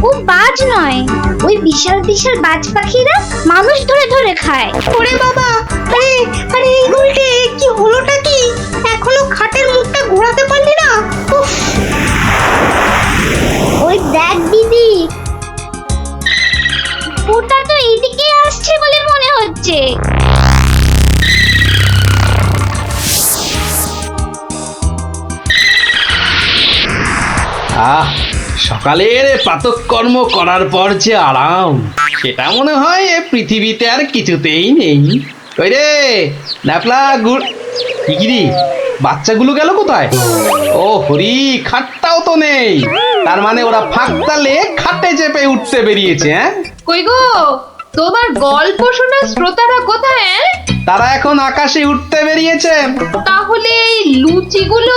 ও বাজ নয়, ওই বিশাল বিশাল বাজ পাখিরা মানুষ ধরে ধরে খায়। ওরে বাবা, আরে আরে এই গুলটে, কি হলোটা কি? এখনো খাটের মুখটা ঘোরাতে পারলি না? উফ। ওই দেখ দিদি, ওটা তো এদিকে আসছে বলে মনে হচ্ছে। আহ সকালের প্রাতঃকর্ম করার পর যে আরাম, সেটা মনে হয় এ পৃথিবীতে আর কিছুতেই নেই। ওই রে ন্যাপলা গুড় কিরি, বাচ্চাগুলো গেল কোথায়? ও হরি, খাটটাও তো নেই। তার মানে ওরা ফাঁক তালে খাটে চেপে উঠতে বেরিয়েছে। হ্যাঁ কই গো, তোমার গল্প শোনা শ্রোতারা কোথায়? তারা এখন আকাশে উঠতে বেরিয়েছে। তাহলে এই লুচিগুলো?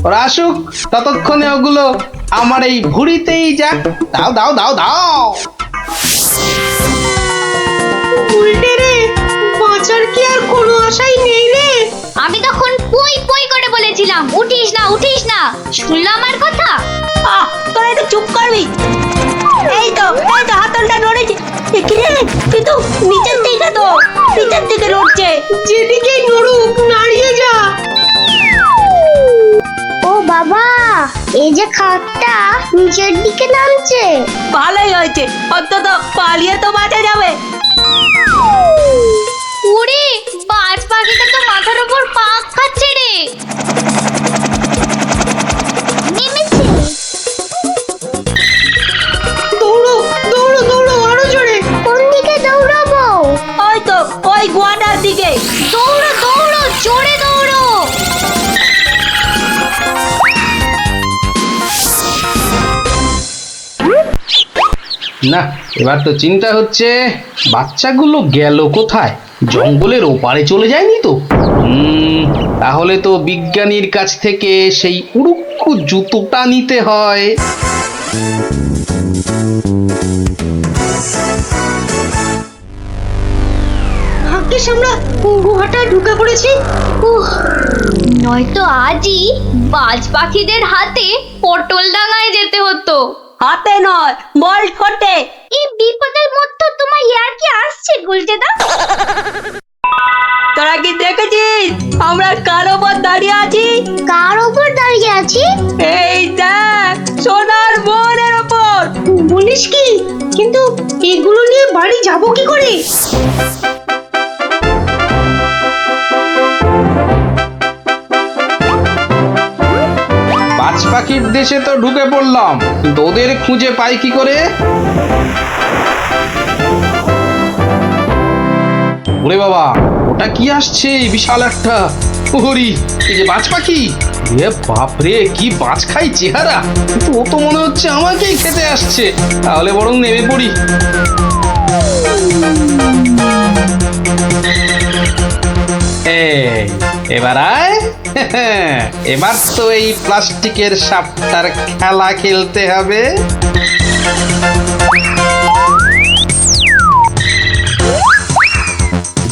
ওরা আসুক, ততক্ষণে ওগুলো আমার এই ভুঁড়িতেই যাক। দাও দাও দাও দাও। উল্টে রে, বাঁচার কি আর কোনো আশাই নেই রে? আমি তখন পই পই করে বলেছিলাম উঠিস না উঠিস না, শুনলো আমার কথা? তোরা একটু চুপ করবি? এই তো হাতলটা নড়েছে। কিন্তু নিচের দিকে তো, নিচের দিকে নড়ছে। যেদিকেই নড়ুক, নাড়িয়ে যা। ও বাবা, এই যে খাটটা নিচের দিকে নামছে। ভালোই হয়েছে, অন্তত পালিয়ে তো বাঁচা যাবে। ওরে বাজ পাখিটা তো মাথার উপর পাক খাচ্ছে রে। নেমেছে। দৌড়ো দৌড়ো দৌড়ো, আরো জোরে। কোন দিকে দৌড়াবো? ওই তো ওই গোয়াটার দিকে। দৌড়ো দৌড়ো, জোরে দৌড়ো। না, এবার তো চিন্তা হচ্ছে বাচ্চাগুলো গেল কোথায়? জঙ্গলের ওপারে চলে যায়নি তো? তাহলে তো বিজ্ঞানীর কাছ থেকে সেই উড়ুক্কু জুতোটা নিতে হয়। ভাগ্যিস আমরা গুহাটা ঢুকে পড়েছি। নয়তো আজই বাজ পাখিদের হাতে পটল ডাঙায় যেতে হতো। হাতে নয়, বল ঠোঁটে। এই বিপদের মধ্যে তোমার ইয়ার কি আসছে গুলটেদা? তোরা কি দেখেছিস আমরা কার ওপর দাঁড়িয়ে আছি? কার ওপর দাঁড়িয়ে আছি? এই দেখ, সোনার বোনের ওপর। বলিস কি? কিন্তু এগুলো নিয়ে বাড়ি যাব কি করে? বাজ পাখির দেশে তো ঢুকে পড়লাম, কিন্তু ওদের খুঁজে পাই কি করে? ওরে বাবা, ওটা কি আসছে? বিশাল একটা ওরি, এই যে বাজ পাখি। এ বাপরে, কি বাজ খাই চেহারা! কিন্তু ও তো মনে হচ্ছে আমাকেই খেতে আসছে। তাহলে বরং নেমে পড়ি। এবার আয়। এবার তো এই প্লাস্টিকের সাপটার খেলা খেলতে হবে।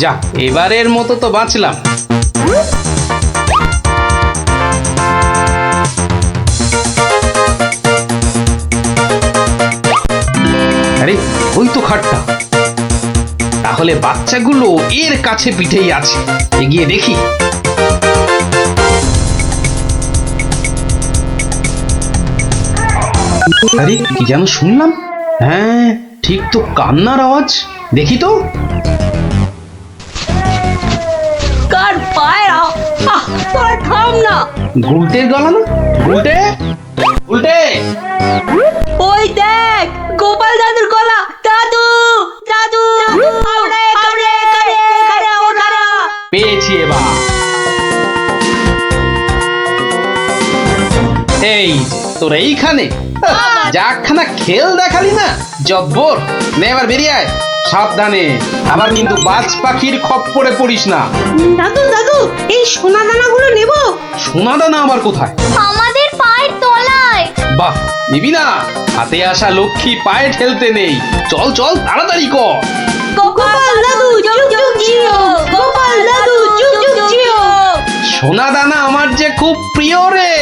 যা, এবারের মতো তো বাঁচলাম। আরে ওই তো খাটটা, তাহলে বাচ্চাগুলো এর কাছে পিঠেই আছে। এগিয়ে দেখি। আরে কি যেন শুনলাম? হ্যাঁ, ঠিক তো, কান্নার আওয়াজ। দেখি তো। কার পায়রা? তোরা থাম না। গুলটের গলা না? গুলটে, গুলটে। ওই দেখ, গোপাল দাদুর গলা। দাদু, দাদু, পেয়েছি এবার। এই তোর এইখানে যাখানা খেল দেখালি না, জব্বর। নে এবার বেরিয়ে আয় সাবধানে, আবার কিন্তু বাজ পাখির খপ্পরে পড়িস না। দাদু, দাদু, এই সোনা দানাগুলো নেব। সোনা দানা আবার কোথায়? আমাদের পায়ের তলায়। বাহ, নিবি না? হাতে আসা লক্ষ্মী পায়ে ঠেলতে নেই। চল চল, তাড়াতাড়ি কর। গোপাল দাদু যুগ যুগ জিও, গোপাল দাদু যুগ যুগ জিও। সোনা দানা আমার যে খুব প্রিয় রে।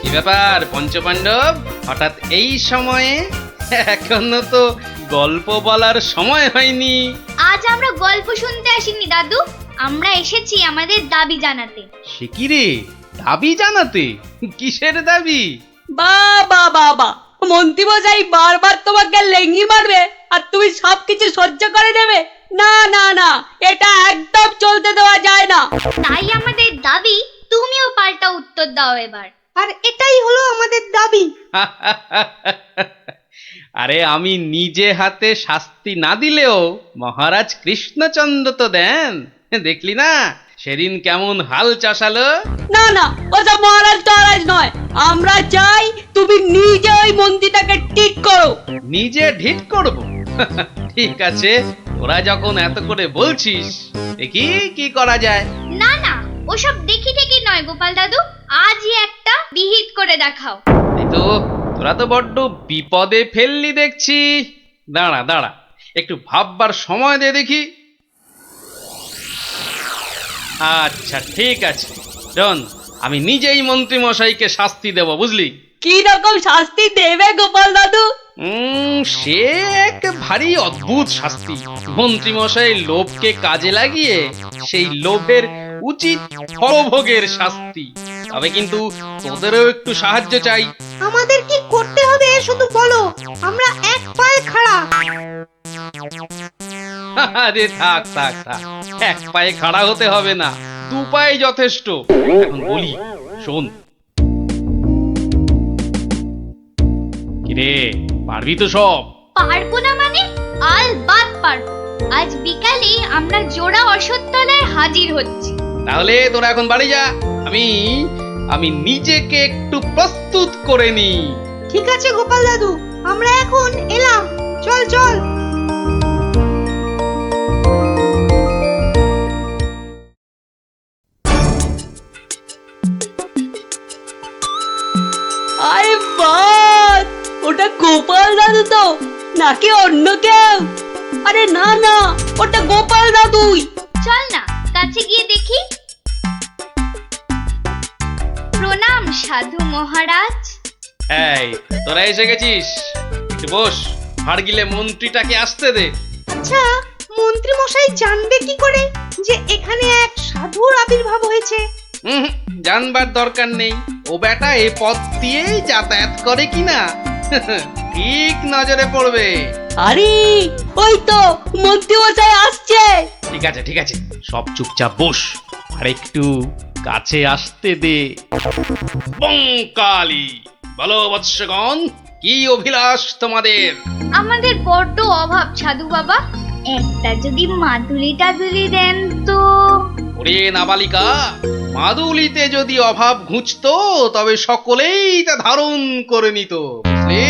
কি ব্যাপার পঞ্চপাণ্ডব, হঠাৎ এই সময়ে? এখনো তো গল্প বলার সময় হয়নি। আজ আমরা গল্প শুনতে আসিনি দাদু, আমরা এসেছি আমাদের দাবি জানাতে। সে কি রে, দাবি জানাতে? কিসের দাবি? বাবা বাবা, মন্ত্রী মশাই বারবার তোমাকে লেঙ্গি মারবে আর তুমি সবকিছু সহ্য করে নেবে? না না না, এটা একদম চলতে দেওয়া যায় না। তাই আমাদের দাবি তুমিও পাল্টা উত্তর দাও এবার। আর এটাই হলো আমাদের দাবি। আরে আমি নিজে হাতে শাস্তি না দিলেও মহারাজ কৃষ্ণচন্দ্র তো দেন। দেখলি না সেদিন কেমন হাল চাষালো? না না, ওসব মহারাজ টহারাজ নয়, আমরা চাই তুমি নিজে ওই মন্ত্রীটাকে ঠিক করো। নিজে ঢিট করব? ঠিক আছে, তোরা যখন এত করে বলছিস, দেখি কি করা যায়। না না, ওসব দেখি ঠেকি নয় গোপাল দাদু, আজই একটা বিহিত করে দেখাও। এই তো, তোরা তো বড্ড বিপদে ফেললি দেখছি। দাঁড়া দাঁড়া, একটু ভাববার সময় দে দেখি। আচ্ছা ঠিক আছে, শোন, আমি নিজেই মন্ত্রী মশাইকে শাস্তি দেব, বুঝলি? কি রকম শাস্তি দেবে গোপাল দাদু? সে এক ভারী অদ্ভুত শাস্তি। মন্ত্রী মশাই লোভকে কাজে লাগিয়ে সেই লোভের উচিত ফলভোগের শাস্তি। তবে কিন্তু তোদেরও একটু সাহায্য চাই। আমাদের কি করতে হবে শুধু বলো, আমরা এক পায়ে খাড়া। আরে থাক থাক থাক, এক পায়ে খাড়া হতে হবে না, দু পায়ে যথেষ্ট। এখন বলি, শোন। কিরে, পারবি তো সব? পারবো না মানে? আলবাত পারবো। আজ বিকালে আমরা জোড়া অশ্বত্থতলায় হাজির হচ্ছি। তাহলে তোরা এখন বাড়ি যা, আমি নিজেকে একটু প্রস্তুত করে নি। ঠিক আছে গোপাল দাদু, আমরা এখন এলাম। চল চল। আরে বাস, ওটা গোপাল দাদু তো নাকি অন্য কেউ? আরে না না, ওটা গোপাল দাদুই। চল না কাছে গিয়ে দেখি। প্রণাম সাধু মহারাজ। এই তোরা এসে গেছিস, একটু বস। হাড় গিলে মন্ত্রীটাকে আসতে দে। আচ্ছা, মন্ত্রী মশাই জানবে কি করে যে এখানে এক সাধুর আবির্ভাব হয়েছে। জানবার দরকার নেই, ও বেটা এ পথ দিয়েই যাতায়াত করে কিনা ঠিক নজরে পড়বে। আরে ওই তো মন্ত্রী মশাই আসছে। ঠিক আছে ঠিক আছে, সব চুপচাপ বস, আর একটু কাছে আসতে দে। বঙ্কালি, বলো বৎসগণ, কি অভিলাষ তোমাদের? আমাদের বড্ড অভাব সাধু বাবা, একটা যদি মাদুলি টাদুলি দেন তো। ওরে নাবালিকা, মাদুলিতে যদি অভাব ঘুচতো তবে সকলেই তা ধারণ করে নিত, বুঝলি?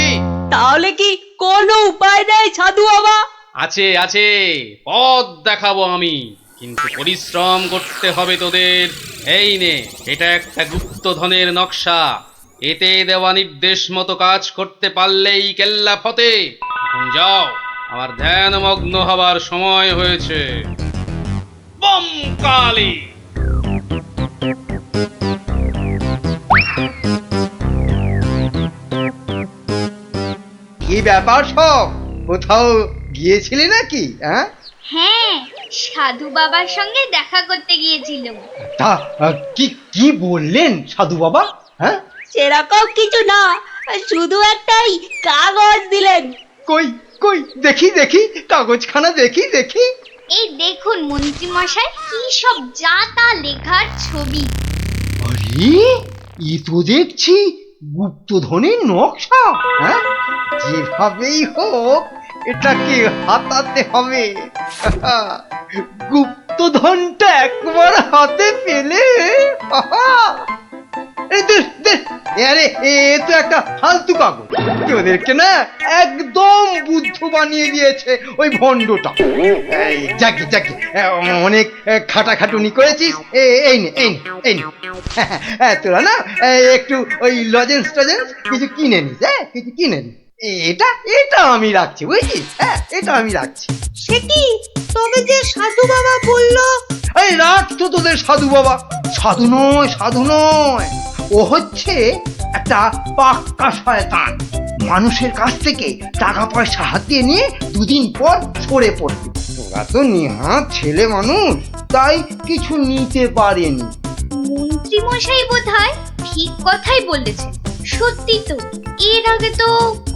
তাহলে কি কোনো উপায় নেই সাধু বাবা? আছে আছে, পথ দেখাবো আমি, কিন্তু পরিশ্রম করতে হবে তোদের। এই নে, এটা একটা গুপ্তধনের নকশা, এতে দেওয়া নির্দেশ মতো কাজ করতে পারলেই কেল্লা ফতে। এখন যাও, আমার ধ্যানমগ্ন হবার সময় হয়েছে। বঙ্কালি। কি ব্যাপার সব, কোথাও গিয়েছিলি নাকি? হ্যাঁ, সাধু বাবার সঙ্গে দেখা করতে গিয়েছিলাম। তা কি কি বললেন সাধু বাবা? সেরকম কিছু না, শুধু একটাই কাগজ দিলেন। কই কই দেখি দেখি, কাগজখানা দেখি দেখি। এই দেখুন মন্ত্রী মশাই, কি সব যা তা লেখার ছবি। আরে এ তো দেখছি গুপ্তধনের নকশা। যেভাবেই হোক এটাকে হাতাতে হবে। গুপ্তধনটা একবার হাতে পেলে আরে এ তো একটা ফালতু কাগজ, ওদেরকে না একদম বুদ্ধ বানিয়ে দিয়েছে ওই ভণ্ডটা। যাকে যাকে অনেক খাটাখাটুনি করেছিস, এই নে এই নে এই নে, তোরা না একটু ওই লজেন্স টজেন্স কিছু কিনে নিস, কিছু কিনে নিস। এটা এটা আমি রাখছি, বুঝছিস? এটা আমি রাখছি। সে কি, তবে যে সাধু বাবা বলল? এই রাখ তো তোদের সাধু বাবা। সাধু নয় সাধু নয়, ও হচ্ছে একটা পাক্কা শয়তান। মানুষের কাছ থেকে টাকা পয়সা হাতিয়ে নিয়ে দুদিন পর সরে পড়বে। তোরা তো নিহাত ছেলে মানুষ, তাই কিছু নিতে পারেনি। মন্ত্রী মশাই বোধহয় ঠিক কথাই বলেছেন। সত্যি তো, এর আগে তো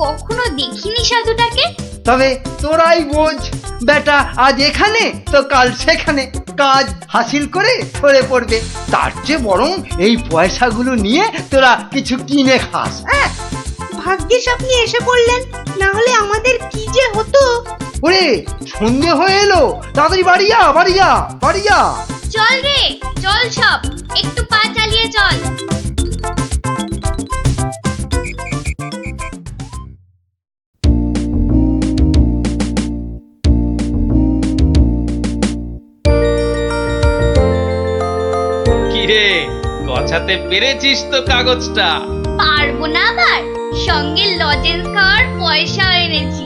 কখনো দেখিনি সাধুটাকে। তবে তোরাই বোঝ, বেটা আজ এখানে তো কাল সেখানে কাজ হাসিল করে সরে পড়বে। তার চেয়ে বরং এই পয়সাগুলো নিয়ে তোরা কিছু কিনে খাস। ভাগ্যিস আপনি এসে পড়লেন, না হলে আমাদের কি যে হতো। ওরে সন্ধে হয়ে এলো, তাড়াতাড়ি বাড়ি যা বাড়ি যা বাড়ি যা। চল রে চল, সব একটু পা চালিয়ে চল। কিরে, গছাতে পেরেছিস তো কাগজটা? পারবো না আবার, সঙ্গে লজেন্স খাওয়ার পয়সা এনেছি।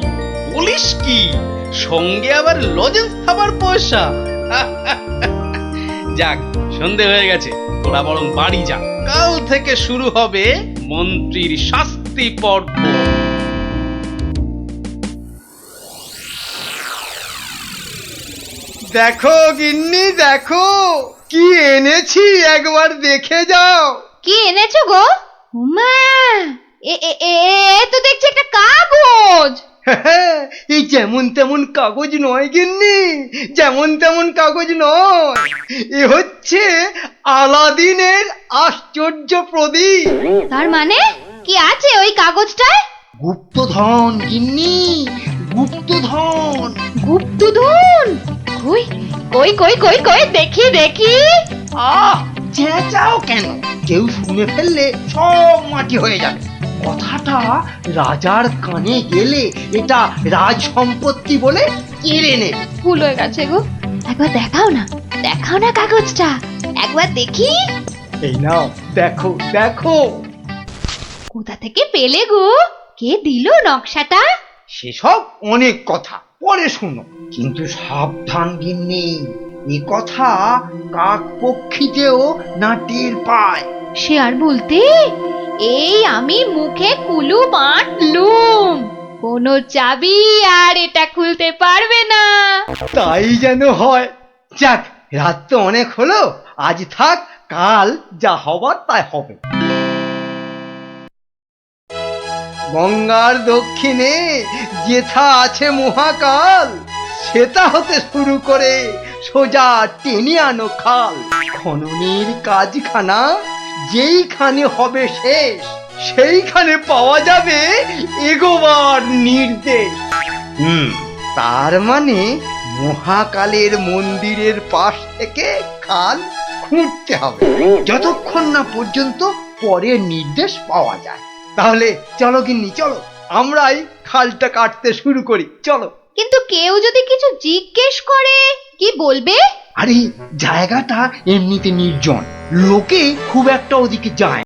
বলিস কি, সঙ্গে আবার লজেন্স খাবার পয়সা? যাক, সন্ধে হয়ে গেছে, তোরা বরং বাড়ি যা। কাল থেকে শুরু হবে মন্ত্রীর শাস্তি পর্ব। দেখো গিন্নি দেখো, কি এনেছি একবার দেখে যাও। কি এনেছো গো? মা, তো দেখছি একটা কাগজ। এই যেমন তেমন কাগজ নয় গিন্নি, যেমন তেমন কাগজ নয়। এ হচ্ছে আলাদিনের আশ্চর্য প্রদীপ। তার মানে কি আছে ওই কাগজটায়? গুপ্তধন গিন্নি, গুপ্তধন। গুপ্তধন? কই কই কই কই কই দেখি দেখি। চেঁচাও কেন? কেউ শুনে ফেললে সব মাটি হয়ে যাবে। কথাটা রাজার কানে গেলে এটা রাজ সম্পত্তি বলে কেড়ে নেবে। ভুল হয়ে গেছে গো, একবার দেখাও না, দেখাও না কাগজটা, একবার দেখি। এই নাও দেখো দেখো। কোথা থেকে পেলে গো? কে দিল নকশাটা? সেসব অনেক কথা পরে শোনো, কিন্তু সাবধান গিন্নি, এ কথা কাক পক্ষীতেও না টের পায়। সে আর বলতে, এই আমি মুখে কুলু বাঁটলুম, কোনো চাবি আর এটা খুলতে পারবে না। তাই যেন হয়। যাক, রাত তো অনেক হলো, আজ থাক, কাল যা হবার তাই হবে। গঙ্গার দক্ষিণে যেথা আছে মহাকাল, সেটা হতে শুরু করে সোজা টেনে আনো খাল। খননের কাজখানা যেইখানে হবে শেষ, সেইখানে পাওয়া যাবে এগোবার নির্দেশ। তার মানে মহাকালের মন্দিরের পাশ থেকে খাল খুঁড়তে হবে, যতক্ষণ না পর্যন্ত পরের নির্দেশ পাওয়া যায়। তাহলে চলো গিন্নি, চলো, আমরাই খালটা কাটতে শুরু করি, চলো। কিন্তু কেউ যদি কিছু জিজ্ঞেস করে কি বলবে? আরে জায়গাটা এমনিতে নির্জন, লোকে খুব একটা ওদিকে যায়